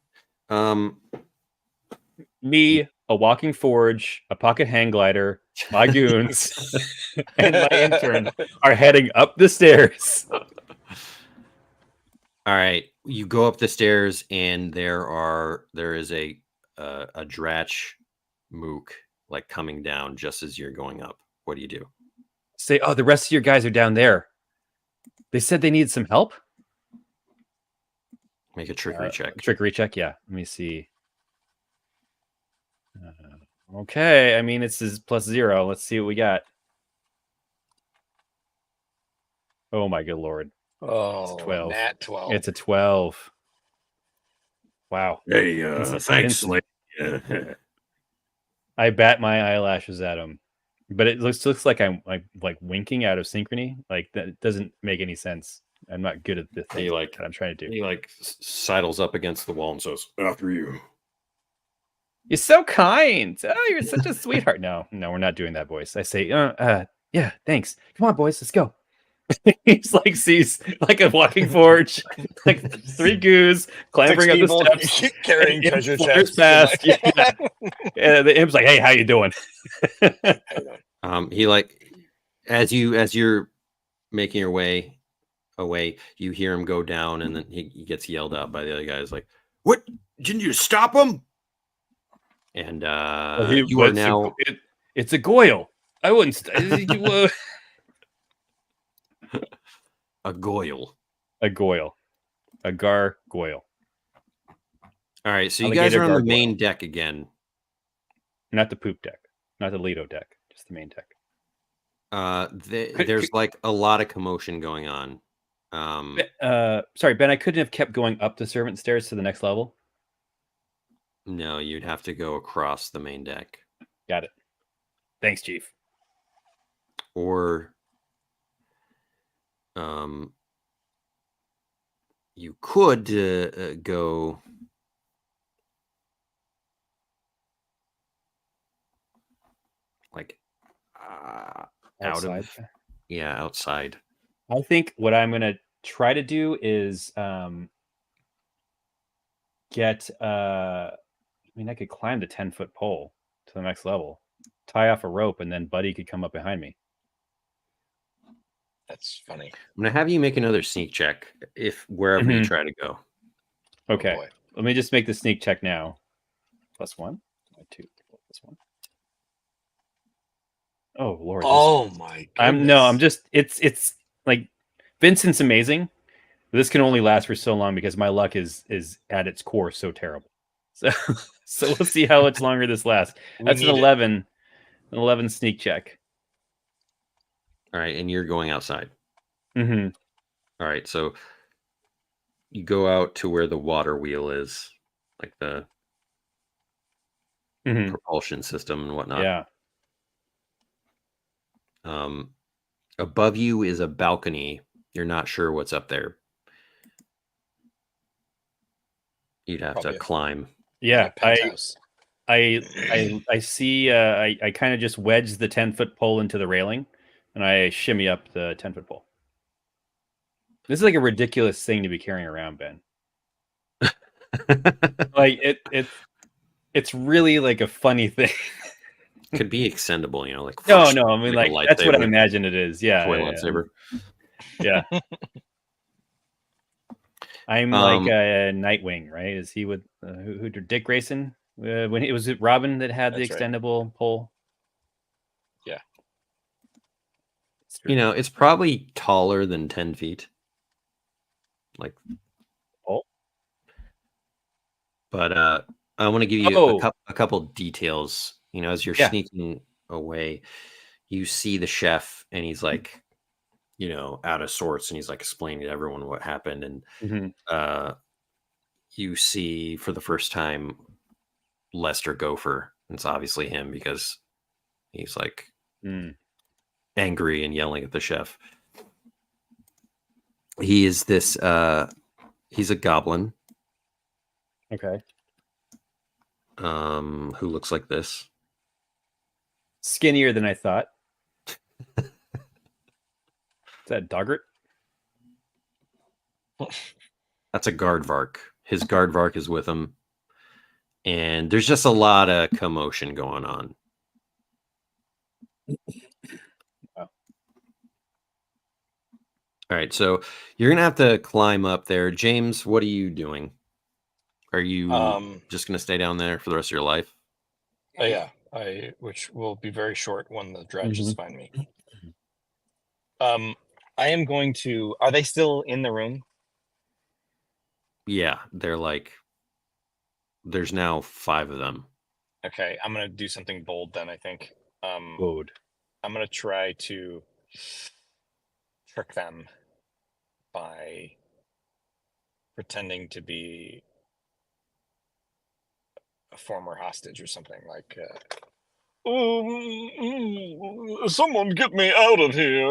Me, a walking forge, a pocket hang glider, my goons, and my intern are heading up the stairs. All right, you go up the stairs, and there is a dratch mook like coming down just as you're going up. What do you do? Say, oh, the rest of your guys are down there. They said they need some help. Make a trickery check. Trickery check, yeah. Let me see. Okay, I mean, it's +0. Let's see what we got. Oh my good lord. Oh, it's 12. Nat 12. It's a 12. Wow. Hey, thanks. I bat my eyelashes at him, but it looks like I'm like winking out of synchrony. Like that doesn't make any sense. I'm not good at the thing that I'm trying to do. He like sidles up against the wall and says, "After you." You're so kind. Oh, you're such a sweetheart. No, we're not doing that voice. I say, yeah, thanks. Come on, boys, let's go. He's like sees like a walking forge, like 3 goos clambering up the steps, carrying treasure chests past. And the imp's like, "Hey, how you doing?" He like as you're making your way away, you hear him go down, and then he gets yelled out by the other guys, like, "What? Didn't you stop him?" And you are now it's a goyle. I wouldn't. a goyle. A goyle. A gargoyle. All right, so you guys are on the main deck again. Not the poop deck. Not the Lido deck. Just the main deck. There's like a lot of commotion going on. Sorry, Ben, I couldn't have kept going up the servant stairs to the next level. No, you'd have to go across the main deck. Got it. Thanks, Chief. Or you could go like Outside. Outside. I think what I'm going to try to do is get I could climb the 10-foot pole to the next level, tie off a rope, and then Buddy could come up behind me. That's funny. I'm gonna have you make another sneak check wherever you try to go. Okay. Oh, let me just make the sneak check now. +1, +2, +1. Oh Lord. Oh my goodness. I'm just it's like Vincent's amazing. This can only last for so long because my luck is at its core so terrible. So we'll see how much longer this lasts. That's an 11. An 11 sneak check. All right, and you're going outside. Mm-hmm. All right, so you go out to where the water wheel is, like the propulsion system and whatnot. Yeah. Above you is a balcony. You're not sure what's up there. You'd have to climb. Yeah, I see. I kind of just wedge the 10-foot pole into the railing, and I shimmy up the 10-foot pole. This is like a ridiculous thing to be carrying around, Ben. Like it's really like a funny thing. Could be extendable, like no. I mean, like that's what I imagine it is. Yeah, lightsaber. Yeah. I'm like a Nightwing, right? Is he with who Dick Grayson? When it was Robin that had the extendable pole. Yeah. It's probably taller than 10 feet. Like, but I want to give you a couple details. As you're sneaking away, you see the chef, and he's like, out of sorts, and he's like explaining to everyone what happened, and you see for the first time Lester Gopher. It's obviously him because he's like angry and yelling at the chef. He is this he's a goblin. Okay. Who looks like this. Skinnier than I thought. Is that Doggart? That's a Guardvark. His Guardvark is with him. And there's just a lot of commotion going on. Wow. All right, so you're going to have to climb up there. James, what are you doing? Are you just going to stay down there for the rest of your life? Yeah, which will be very short when the dredges find me. I am going to... Are they still in the room? Yeah, they're like... There's now 5 of them. Okay, I'm going to do something bold then, I think. Bold. I'm going to try to trick them by pretending to be a former hostage or something. Like, someone get me out of here.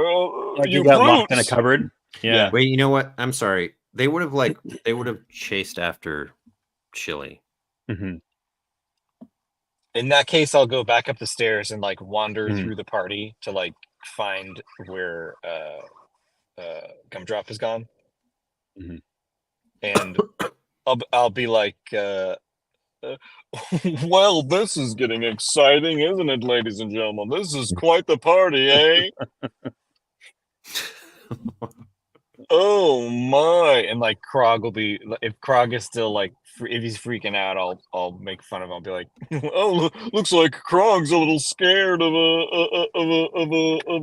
You got locked in a cupboard? Yeah. Wait, you know what? I'm sorry. They would have chased after Chili. Mm-hmm. In that case, I'll go back up the stairs and like wander through the party to like find where Gumdrop has gone, and I'll be like, well, this is getting exciting, isn't it, ladies and gentlemen? This is quite the party, eh? Oh my! And like Krog will be, if Krog is still like, if he's freaking out, I'll make fun of him. I'll be like, "Oh, looks like Krog's a little scared of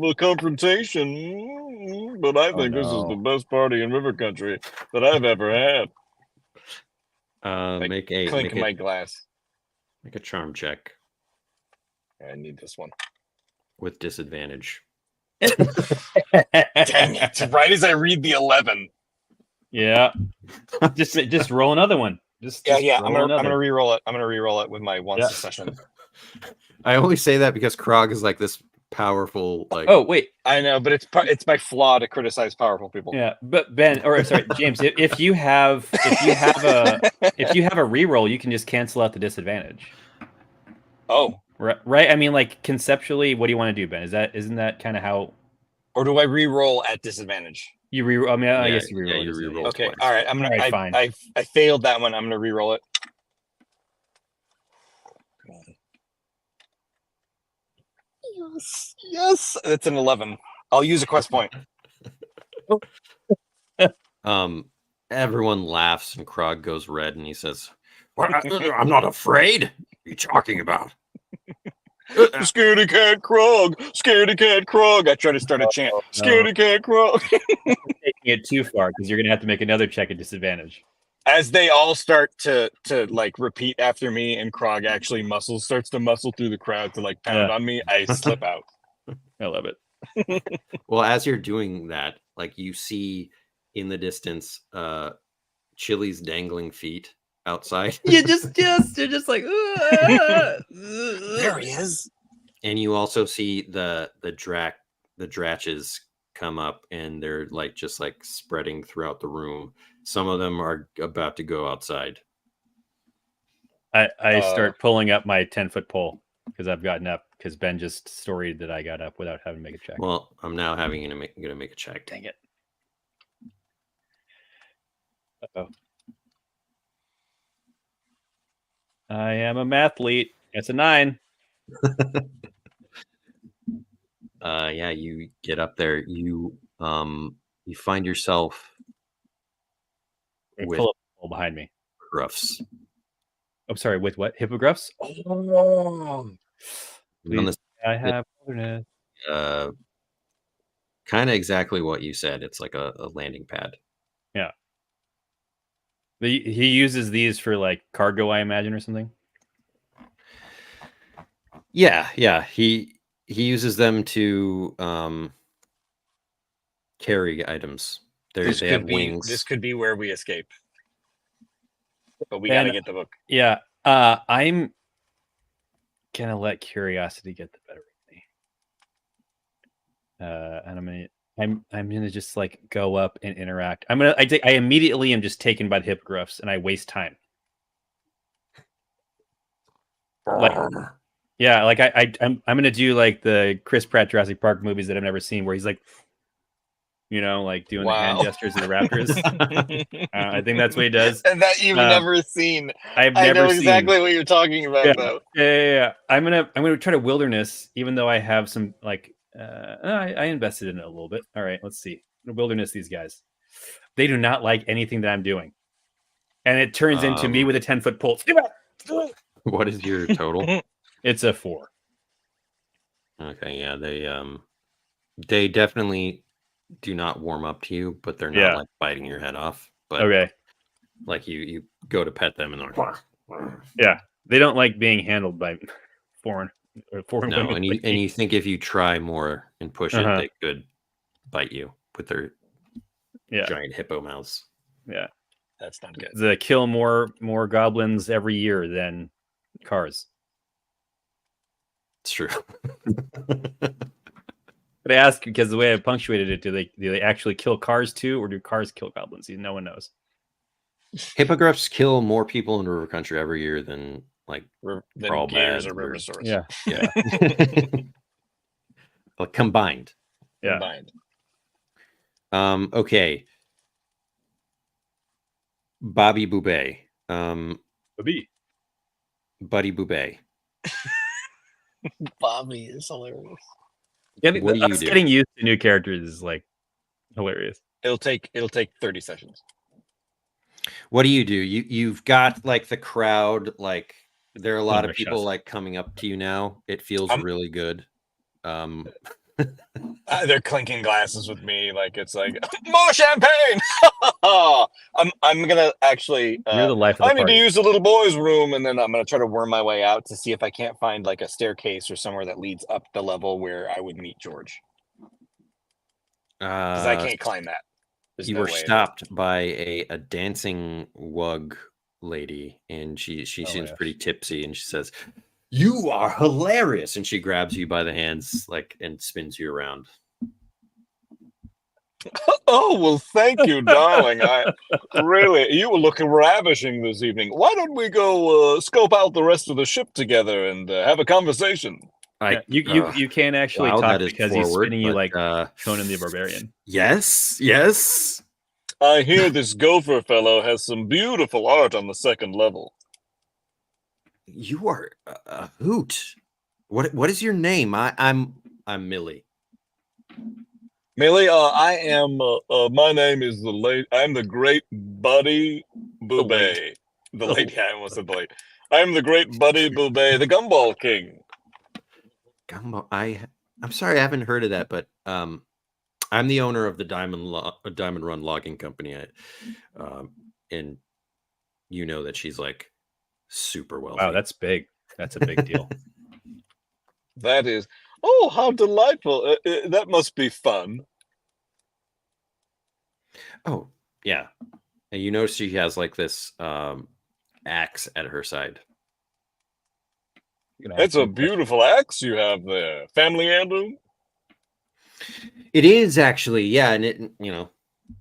a confrontation, but I think this is the best party in River Country that I've ever had." Like, clink my glass. Make a charm check I need this one. with disadvantage. Dang it! Right as I read the 11. Yeah. just roll another one. Just Yeah. roll I'm gonna another. re-roll it. I'm gonna re-roll it with my once Yeah. a session. I only say that because Krog is like this powerful, like. Oh wait, I know, but it's my flaw to criticize powerful people. yeah, but Ben, or sorry, James, if you have a reroll, you can just cancel out the disadvantage. Oh, Right. I mean, like conceptually, what do you want to do, Ben? Isn't that kind of how? or do I re-roll at disadvantage? You re? I mean, I Yeah, guess you reroll. yeah, you it, re-roll. Okay, twice. all right. I'm gonna. All right, fine. I failed that one. I'm gonna re-roll it. Come on. Yes, that's an 11. I'll use a quest point. Everyone laughs and Krog goes red and he says, I'm not afraid. What are you talking about? Scaredy cat Krog, scaredy cat Krog. I try to start a chant. Scaredy cat Krog. Taking it too far because you're gonna have to make another check at disadvantage. As they all start to like repeat after me, and Krog actually starts to muscle through the crowd to like pound on me, I slip out. I love it. Well, as you're doing that, like you see in the distance, Chili's dangling feet outside. They're just like There he is. And you also see the dratches come up and they're like just like spreading throughout the room. Some of them are about to go outside. I start pulling up my 10-foot pole because I've gotten up because Ben just storied that I got up without having to make a check. Well, I'm now having to make a check. Dang it. Uh-oh. I am a mathlete. It's a 9. Yeah, you get up there. You find yourself with Pull up the pole behind me. gruffs. I'm sorry, with what? Hippogriffs? Oh. Please, I have wilderness. Kind of exactly what you said. It's like a landing pad. Yeah. He uses these for like cargo, I imagine, or something. Yeah. He uses them to carry items. They have wings. This could be where we escape. But we gotta get the book. Yeah. I'm gonna let curiosity get the better of me. And I'm gonna just like go up and interact. I immediately am just taken by the hippogriffs and I waste time. Like, yeah, like I'm gonna do like the Chris Pratt Jurassic Park movies that I've never seen, where he's like, like doing the hand gestures of the raptors. I think that's what he does. And that you've never seen. I know exactly what you're talking about, though. Yeah. I'm gonna try to wilderness, even though I have some like I invested in it a little bit. All right, let's see. Wilderness these guys. They do not like anything that I'm doing, and it turns into me with a 10-foot pole. What is your total? It's a 4. Okay, yeah, they definitely do not warm up to you, but they're not like biting your head off. But okay, like you go to pet them and they're like, yeah, they don't like being handled by foreign no, women. and you think if you try more and push it, they could bite you with their giant hippo mouths. Yeah, that's not good. They kill more goblins every year than cars. It's true. But I ask because the way I punctuated it, do they actually kill cars too, or do cars kill goblins? No one knows. Hippogriffs kill more people in River Country every year than like gators or river stores. Yeah. Like combined. Yeah. Okay. Bobby Boubet. Buddy Boubet. Bobby is hilarious. Getting used to new characters is like Hilarious. It'll take 30 sessions. What do? You've got like the crowd, like there are a lot of people Chest. like coming up to you now. It feels really good. They're clinking glasses with me, like it's like more champagne. I'm gonna actually. You're the life of the I need to party. use the little boy's room, and then I'm gonna try to worm my way out to see if I can't find like a staircase or somewhere that leads up the level where I would meet George. Because I can't climb that. There's You no were way. stopped by a dancing wug lady, and she seems yeah. pretty tipsy, and she says, "You are hilarious," and she grabs you by the hands like and spins you around. Oh, well, thank you, darling. You were looking ravishing this evening. Why don't we go scope out the rest of the ship together and have a conversation? You can't actually wow, talk that is because he's forward, spinning you but, like Conan the Barbarian. Yes. I hear this gopher fellow has some beautiful art on the second level. You are a hoot. What is your name? I'm Millie. Millie, I am. My name is I'm the great Buddy Boubet. The late. I almost said the late. I'm the great Buddy Boubet, the Gumball King. Gumball. I'm sorry, I haven't heard of that, but I'm the owner of the Diamond Run Logging Company, and you know that she's like super wealthy. Wow, that's big. That's a big deal. That is. Oh, how delightful! That must be fun. Oh yeah, and you notice she has like this axe at her side. It's a beautiful axe you have there. Family heirloom? It is actually, yeah, and it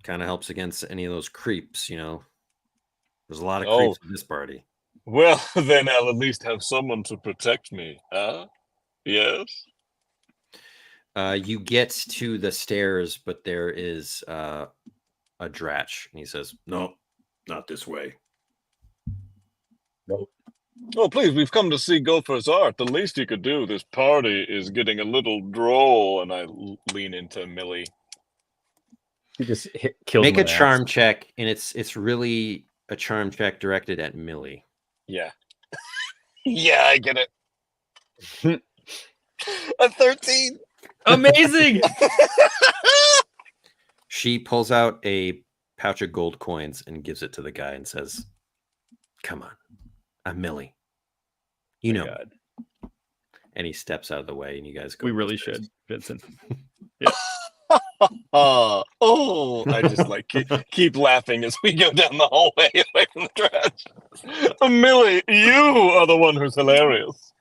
kind of helps against any of those creeps. There's a lot of creeps in this party. Well, then I'll at least have someone to protect me, huh? Yes. You get to the stairs, but there is a Dratch, and he says, "No, not this way." Nope. Oh, please, we've come to see Gopher's art. The least you could do. This party is getting a little droll, and I lean into Millie. You just kills Make a charm check, and it's really a charm check directed at Millie. Yeah. Yeah, I get it. A 13. Amazing. She pulls out a pouch of gold coins and gives it to the guy and says, "Come on, I'm Millie. You know." God. And he steps out of the way, and you guys go. We really should, Vincent. Yeah. I just like keep laughing as we go down the hallway away from the trash. Millie, you are the one who's hilarious.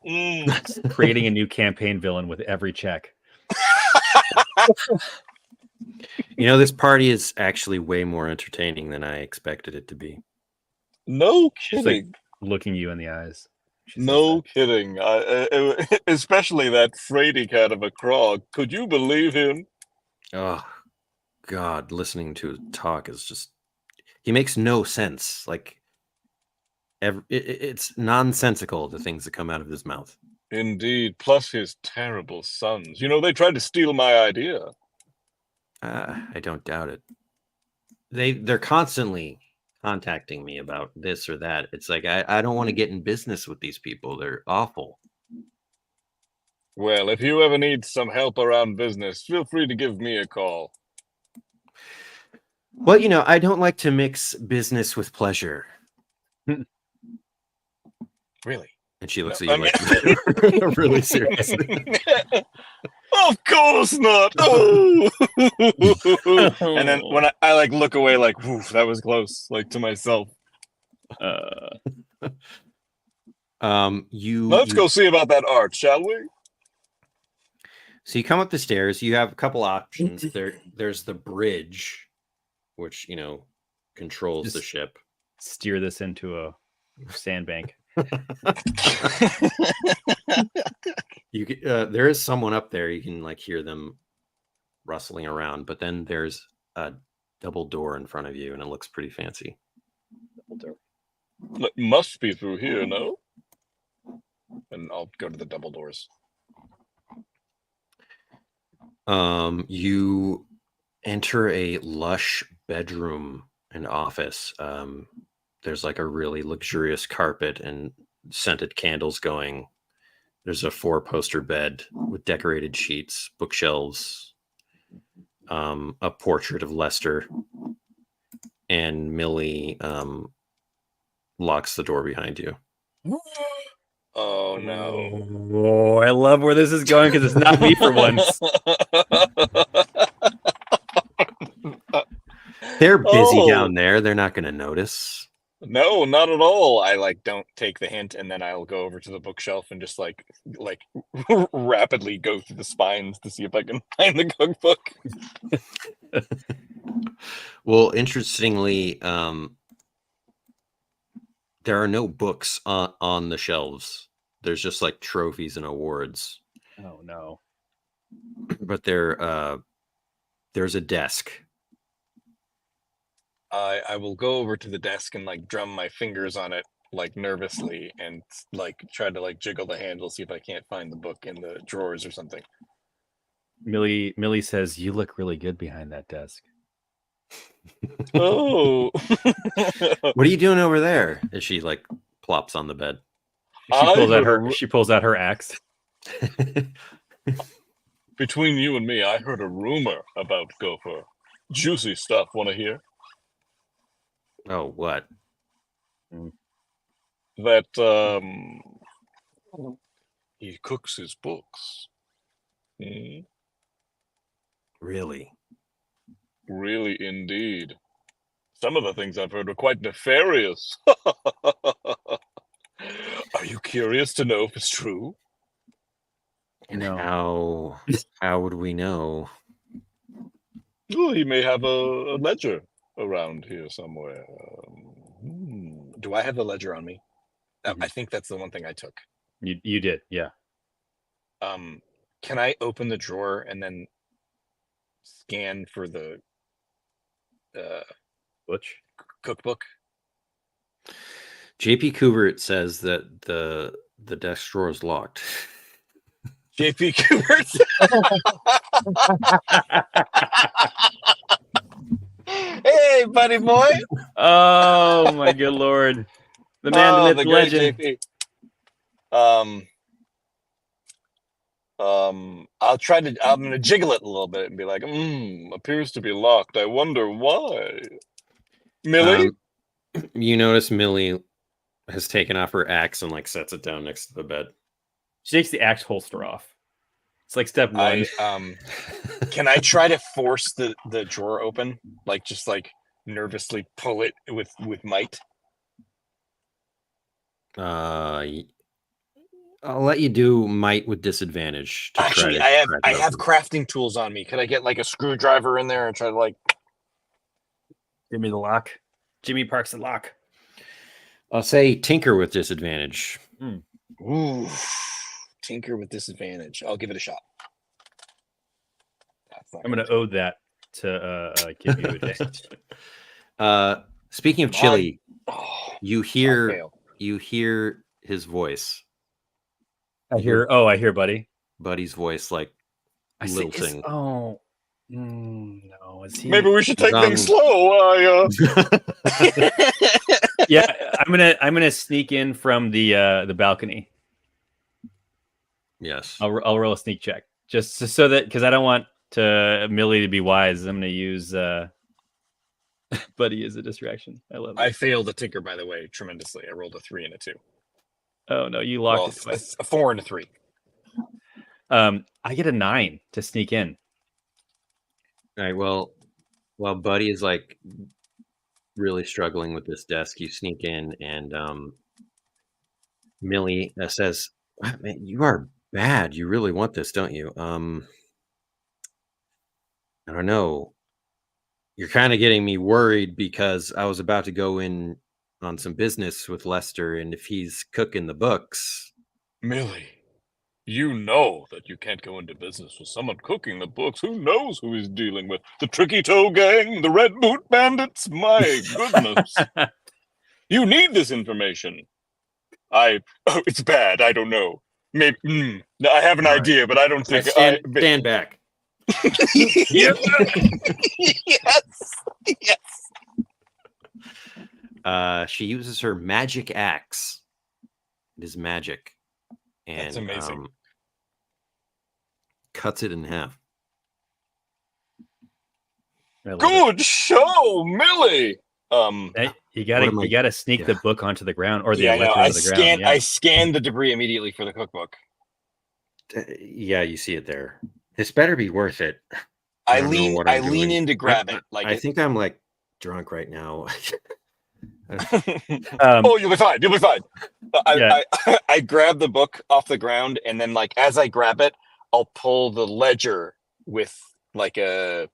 Creating a new campaign villain with every check. This party is actually way more entertaining than I expected it to be. No She's kidding. like looking you in the eyes. No kidding. Especially that Frady cat of a Krog. Could you believe him? Oh, God, listening to talk is just... He makes no sense. Like, it's nonsensical, the things that come out of his mouth. Indeed. Plus his terrible sons. They tried to steal my idea. I don't doubt it. They're constantly contacting me about this or that. It's like, I don't want to get in business with these people. They're awful. Well, if you ever need some help around business, feel free to give me a call. Well, I don't like to mix business with pleasure. Really? And she looks at you like really seriously. Of course not. Oh. And then when I like look away, like, woof, that was close, like to myself. Let's go see about that art, shall we? So you come up the stairs. You have a couple options. There's the bridge, which controls Just the ship. Steer this into a sandbank. There is someone up there. You can hear them rustling around, but then there's a double door in front of you, and it looks pretty fancy. It must be through here, no? And I'll go to the double doors. You enter a lush bedroom and office. There's like a really luxurious carpet and scented candles going. There's a 4-poster bed with decorated sheets, bookshelves, a portrait of Lester, and Millie locks the door behind you. Oh no. Oh, I love where this is going because it's not me for once. They're busy Oh. down there. They're not going to notice. No, not at all. I like don't take the hint, and then I'll go over to the bookshelf and just like rapidly go through the spines to see if I can find the cookbook. Well, interestingly, there are no books on the shelves. There's just like trophies and awards. Oh no. But there's a desk. I will go over to the desk and like drum my fingers on it like nervously and like try to like jiggle the handle, see if I can't find the book in the drawers or something. Millie says, "You look really good behind that desk." Oh. What are you doing over there? As she like plops on the bed. She pulls out her axe. Between you and me, I heard a rumor about Gopher. Juicy stuff. Want to hear? Oh, what? That he cooks his books. Really? Really, indeed. Some of the things I've heard are quite nefarious. Are you curious to know if it's true? And No. how would we know? Well, he may have a ledger around here somewhere. Do I have the ledger on me? I think that's the one thing I took. You did, yeah. Can I open the drawer and then scan for the Butch? cookbook? JP Kubert says that the desk drawer is locked. JP Kubert. Hey, buddy boy. Oh my good lord. The man, the myth, the great legend. JP. I'm gonna jiggle it a little bit and be like, appears to be locked. I wonder why. Millie? You notice Millie has taken off her axe and like sets it down next to the bed. She takes the axe holster off. It's like step one. Can I try to force the drawer open? Like just like nervously pull it with might? I'll let you do might with disadvantage. To Actually, try to I have crafting tools on me. Could I get like a screwdriver in there and try to like? Give me the lock. Jimmy Parks the lock. I'll say tinker with disadvantage. Ooh, tinker with disadvantage. I'll give it a shot. I'm going to ode that to give you a day. Speaking of chili, you hear his voice. I hear Buddy. Buddy's voice, like lilting. No, is he? Maybe we should take things slow. Yeah, I'm gonna sneak in from the balcony. Yes, I'll roll a sneak check just so that because I don't want Millie to be wise. I'm gonna use Buddy as a distraction. I love it. I failed the tinker, by the way, tremendously. I rolled a 3 and a 2. Oh no, you locked it twice. A 4 and a 3. I get a 9 to sneak in. All right. Well, while Buddy is like really struggling with this desk, you sneak in, and Millie says, wow, "Man, you are bad. You really want this, don't you? I don't know. You're kind of getting me worried because I was about to go in on some business with Lester, and if he's cooking the books." Millie, you know that you can't go into business with someone cooking the books. Who knows who he's dealing with? The Tricky Toe Gang? The Red Boot Bandits? My goodness. You need this information. It's bad. I don't know. Maybe I have an idea, but I don't think Stand back. Yes. Yes. She uses her magic axe. It is magic. And That's amazing. Cuts it in half. Good show, Millie. Hey, you What am I- gotta sneak the yeah. book onto the ground or the Yeah, I know. ledger I onto the ground. I scanned the debris immediately for the cookbook. Yeah, you see it there. This better be worth it. I don't know lean what I'm lean doing. in to grab it. I think I'm like drunk right now. Oh, you'll be fine. You'll be fine. Yeah. I grab the book off the ground, and then like as I grab it, I'll pull the ledger with like a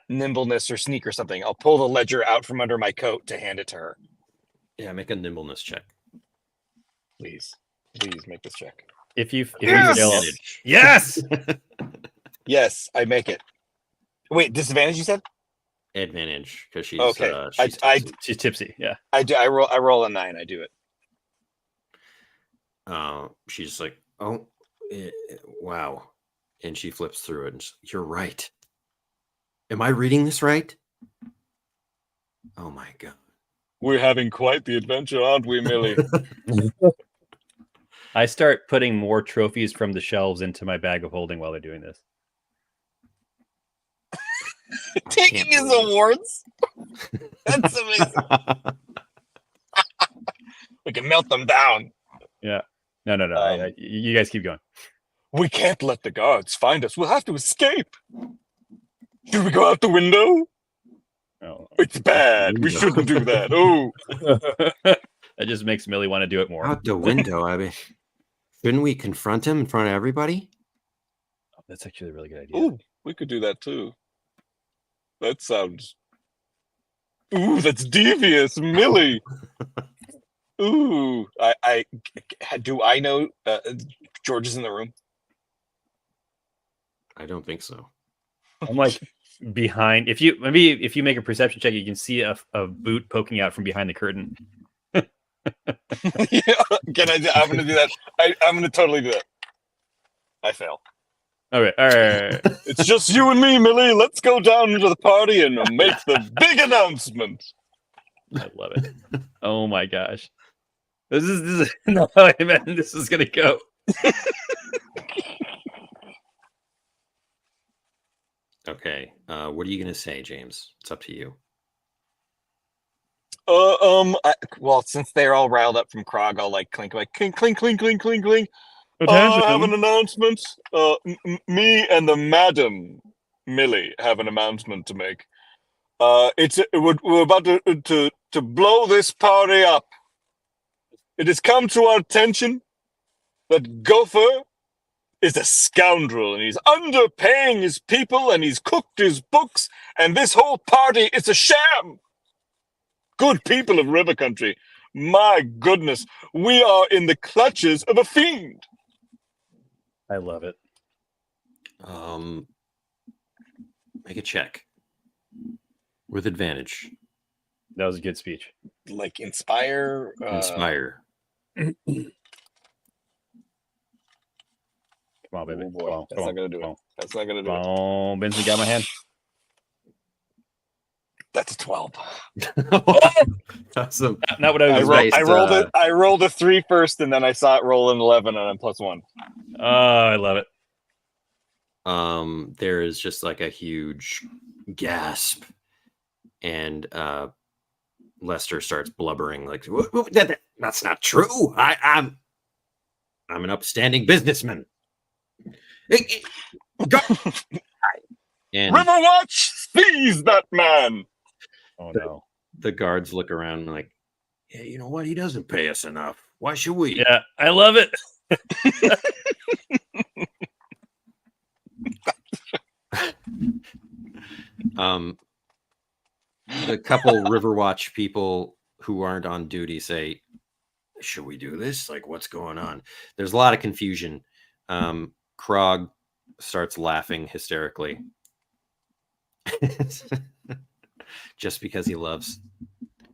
nimbleness or sneak or something. I'll pull the ledger out from under my coat to hand it to her. Yeah, make a nimbleness check. Please make this check. If you Yes! fail, yes, Yes, I make it. Wait, disadvantage? You said? Advantage because she's Okay. she's I tipsy. she's tipsy. Yeah. I do. I roll a 9. I do it. She's just like, oh, wow, and she flips through it. And you're right. Am I reading this right? Oh my god. We're having quite the adventure, aren't we, Millie? I start putting more trophies from the shelves into my bag of holding while they're doing this. Taking his awards. That's amazing. We can melt them down. Yeah. No. You guys keep going. We can't let the guards find us. We'll have to escape. Should we go out the window? Oh. It's bad. We shouldn't do that. Oh. That just makes Millie want to do it more. Out the window. I mean, shouldn't we confront him in front of everybody? Oh, that's actually a really good idea. Ooh, we could do that too. That sounds. Ooh, that's devious, Millie. Ooh, I do. I know George is in the room. I don't think so. I'm like behind. If you make a perception check, you can see a boot poking out from behind the curtain. Yeah, I'm gonna do that. I'm gonna totally do that. I fail. All right. It's just you and me, Millie. Let's go down into the party and make the big announcement. I love it. Oh my gosh, this is no man. This is gonna go. Okay. What are you gonna say, James? It's up to you. Well, since they're all riled up from Krog, I'll like clink, clink, clink, clink, clink, clink, clink. I have an announcement. Me and the Madam Millie have an announcement to make. We're about to blow this party up. It has come to our attention that Gopher is a scoundrel and he's underpaying his people and he's cooked his books and this whole party is a sham. Good people of River Country, my goodness, we are in the clutches of a fiend. I love it. Make a check with advantage. That was a good speech. Like inspire. Inspire. Come on, baby. Oh boy, that's not gonna do it. That's not gonna do it. Oh, Benson got my hand. That's a 12. Awesome. Not what I was. I rolled a 3 first, and then I saw it roll an 11, and I'm +1. Oh, I love it. There is just like a huge gasp, and Lester starts blubbering like, "That's not true. I'm an upstanding businessman." And Riverwatch, seize that man. Oh no. The guards look around and like, yeah, you know what? He doesn't pay us enough. Why should we? Yeah, I love it. The couple Riverwatch people who aren't on duty say, should we do this? Like, what's going on? There's a lot of confusion. Krog starts laughing hysterically. Just because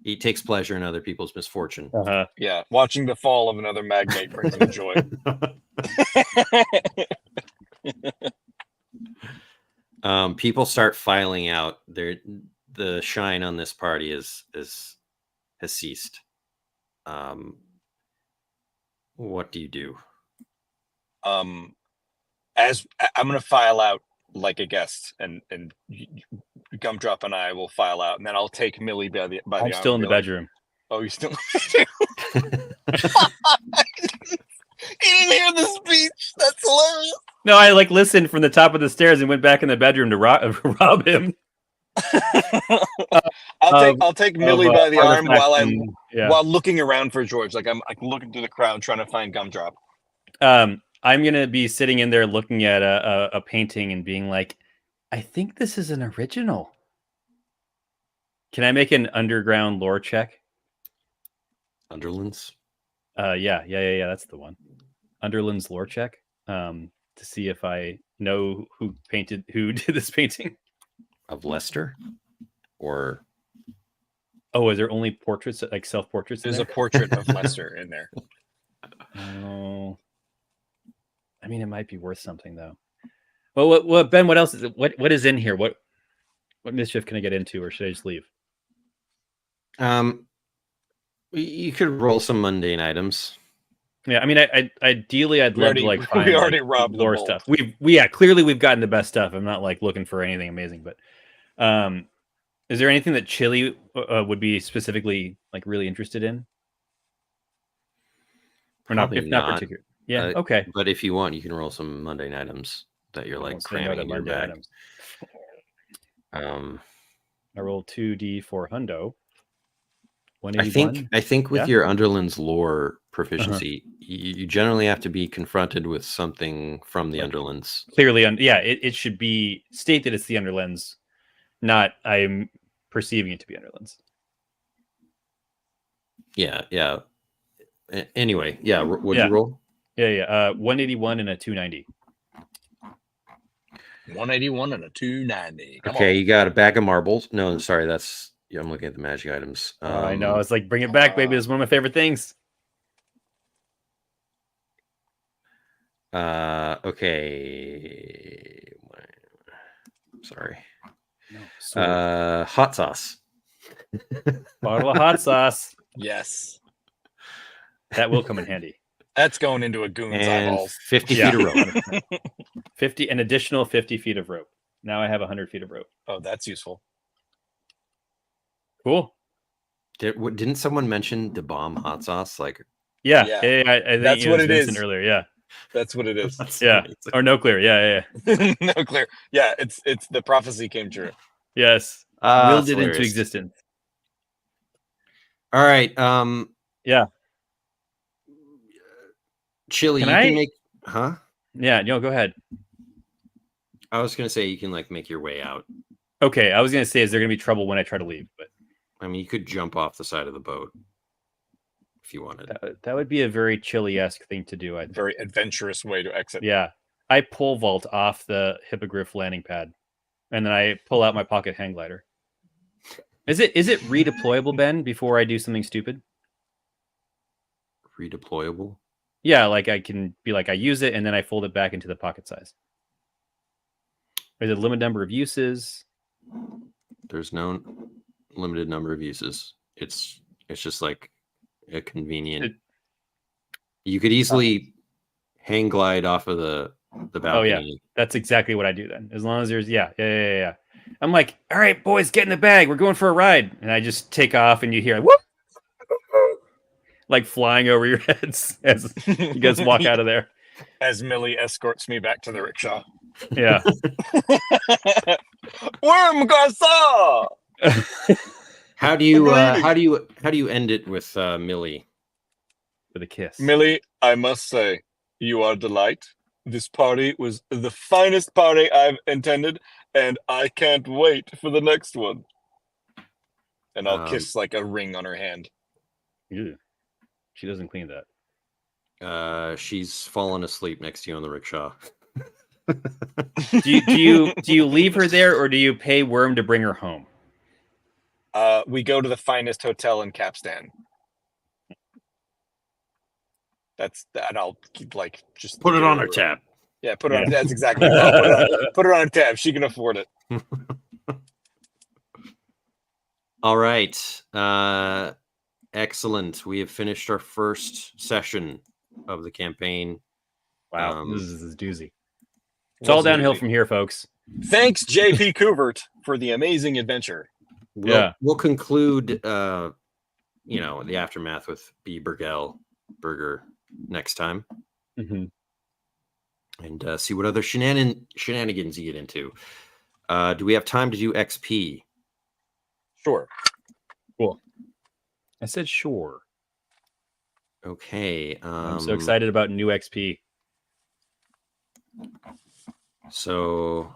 he takes pleasure in other people's misfortune. Yeah, watching the fall of another magnate brings him joy. People start filing out. The shine on this party has ceased. What do you do? As I'm gonna file out like a guest, and Gumdrop and I will file out, and then I'll take Millie by the I'm arm still in and the be like, bedroom. "Oh, you still?" He didn't hear the speech. That's hilarious. No, I like listened from the top of the stairs and went back in the bedroom to rob him. I'll take Millie by the arm artifacts while looking around for George. Like I'm looking through the crowd trying to find Gumdrop. I'm gonna be sitting in there looking at a painting and being like, I think this is an original. Can I make an underground lore check? Underlands? Yeah, that's the one. Underland's lore check. To see if I know who did this painting. Of Lester? Or oh, is there only portraits, like self-portraits? There's a portrait of Lester in there. Oh, I mean, it might be worth something though. Well, what Ben? What else is it? What is in here? What mischief can I get into, or should I just leave? You could roll some mundane items. Yeah, I mean, ideally, I'd love to like find we already like, robbed the lore vault. stuff. Clearly we've gotten the best stuff. I'm not like looking for anything amazing, but is there anything that Chili would be specifically like really interested in, or not? Probably If not particular, yeah, okay. But if you want, you can roll some mundane items that you're like cramming in your bag. I roll 2d for hundo. I think with your Underland's lore proficiency, you generally have to be confronted with something from the Underlands. Clearly, it should be state that it's the Underlands, not I'm perceiving it to be Underlands. Yeah. Anyway, yeah. What'd you roll? Yeah. 181 and a 290. 181 and a 290. Come Okay, on. you got a bag of marbles. No, sorry, that's I'm looking at the magic items. I know. It's like bring it back, baby. It's one of my favorite things. Okay. Sorry. No, hot sauce. Bottle of hot sauce. Yes. That will come in handy. That's going into a goon's And eyeballs. 50 feet of rope. 50, an additional 50 feet of rope. Now I have 100 feet of rope. Oh, that's useful. Cool. Didn't someone mention the bomb hot sauce? Like, I think that's what it is earlier. Yeah, that's what it is. Yeah, or no clear. Yeah. No clear. Yeah, it's the prophecy came true. Yes, willed it into existence. All right. Yeah. Chili, can make, huh? Yeah, no, go ahead. I was gonna say you can like make your way out. Okay, I was gonna say, is there gonna be trouble when I try to leave? But I mean, you could jump off the side of the boat if you wanted. That would be a very Chili-esque thing to do. Very adventurous way to exit. Yeah, I pole vault off the hippogriff landing pad, and then I pull out my pocket hang glider. Is it redeployable, Ben? Before I do something stupid? Redeployable? Yeah, like I can be like I use it and then I fold it back into the pocket size. Is it a limited number of uses? There's no limited number of uses. It's just like a convenient. You could easily hang glide off of the balcony. Oh yeah, that's exactly what I do then. As long as there's yeah. I'm like, all right, boys, get in the bag. We're going for a ride, and I just take off, and you hear whoop, like flying over your heads as you guys walk out of there. As Millie escorts me back to the rickshaw. Yeah. Worm Garza! How do you end it with Millie? With a kiss. Millie, I must say, you are a delight. This party was the finest party I've attended, and I can't wait for the next one. And I'll kiss like a ring on her hand. Ew. She doesn't clean that. She's fallen asleep next to you on the rickshaw. do you leave her there, or do you pay Worm to bring her home? We go to the finest hotel in Capstan. And I'll keep like just put it on her tab. Yeah, put it on. That's exactly. Well, put it on a tab. She can afford it. All right. Excellent. We have finished our first session of the campaign. Wow, this is a doozy. It's Was all a downhill doozy. from here, folks. Thanks, J.P. Couvert, for the amazing adventure. We'll conclude, the aftermath with B. Burger next time, and see what other shenanigans you get into. Do we have time to do XP? Sure. Cool. I said sure. Okay. I'm so excited about new XP. So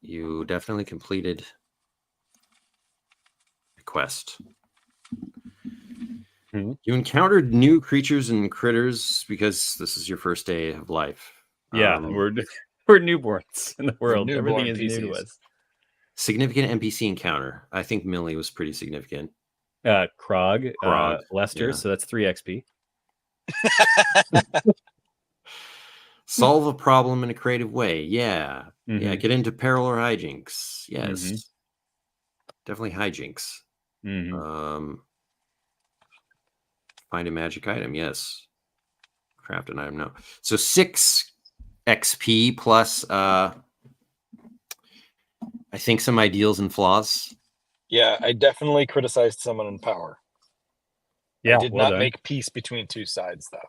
you definitely completed the quest. You encountered new creatures and critters because this is your first day of life. Yeah, we're newborns in the world. Everything is new to us. Significant NPC encounter. I think Millie was pretty significant. Krog. Lester. Yeah. So that's 3 XP. Solve a problem in a creative way. Yeah. Yeah. Get into peril or hijinks. Yes. Definitely hijinks. Find a magic item. Yes. Craft an item. No. So 6 XP plus I think some ideals and flaws. Yeah, I definitely criticized someone in power. Yeah, I did not make peace between two sides, though.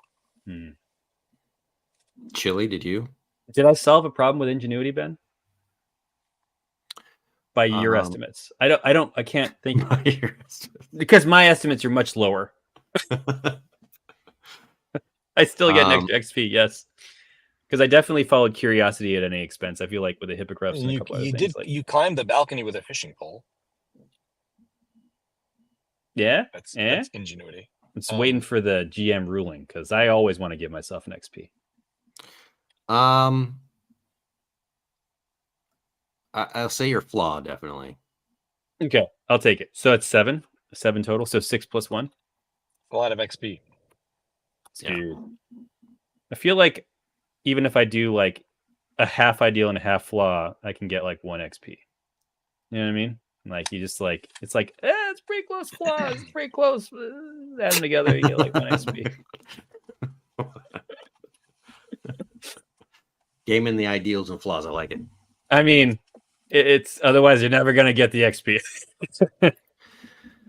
Chili, did you? Did I solve a problem with ingenuity, Ben? By your estimates, I can't think because my estimates are much lower. I still get an extra XP, yes, because I definitely followed curiosity at any expense. I feel like with the hippogriffs and a couple other things. You climbed the balcony with a fishing pole. Yeah, that's ingenuity. I'm just waiting for the GM ruling because I always want to give myself an XP. I'll say your flaw, definitely. Okay, I'll take it. So it's 7 total. So 6 plus 1. A lot of XP. Dude. I feel like even if I do like a half ideal and a half flaw, I can get like 1 XP. You know what I mean? Like you just like it's like it's pretty close flaws. It's pretty close. Add them together, you get like 1 XP. Game in the ideals and flaws. I like it. I mean, it's otherwise you're never gonna get the XP. All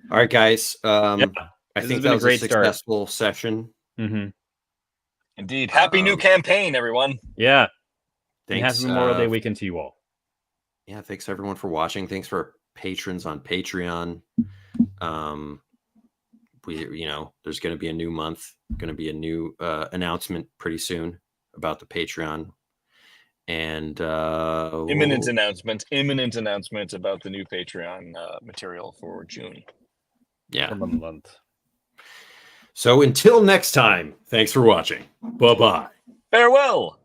right, guys. I think that was a great successful start. Session. Indeed. Happy new campaign, everyone. Yeah. Thanks. Happy Memorial Day weekend to you all. Yeah, thanks everyone for watching. Thanks for patrons on Patreon. There's going to be a new month, going to be a new announcement pretty soon about the Patreon. And imminent announcement about the new Patreon material for June. Yeah. From a month. So until next time, thanks for watching. Bye-bye. Farewell.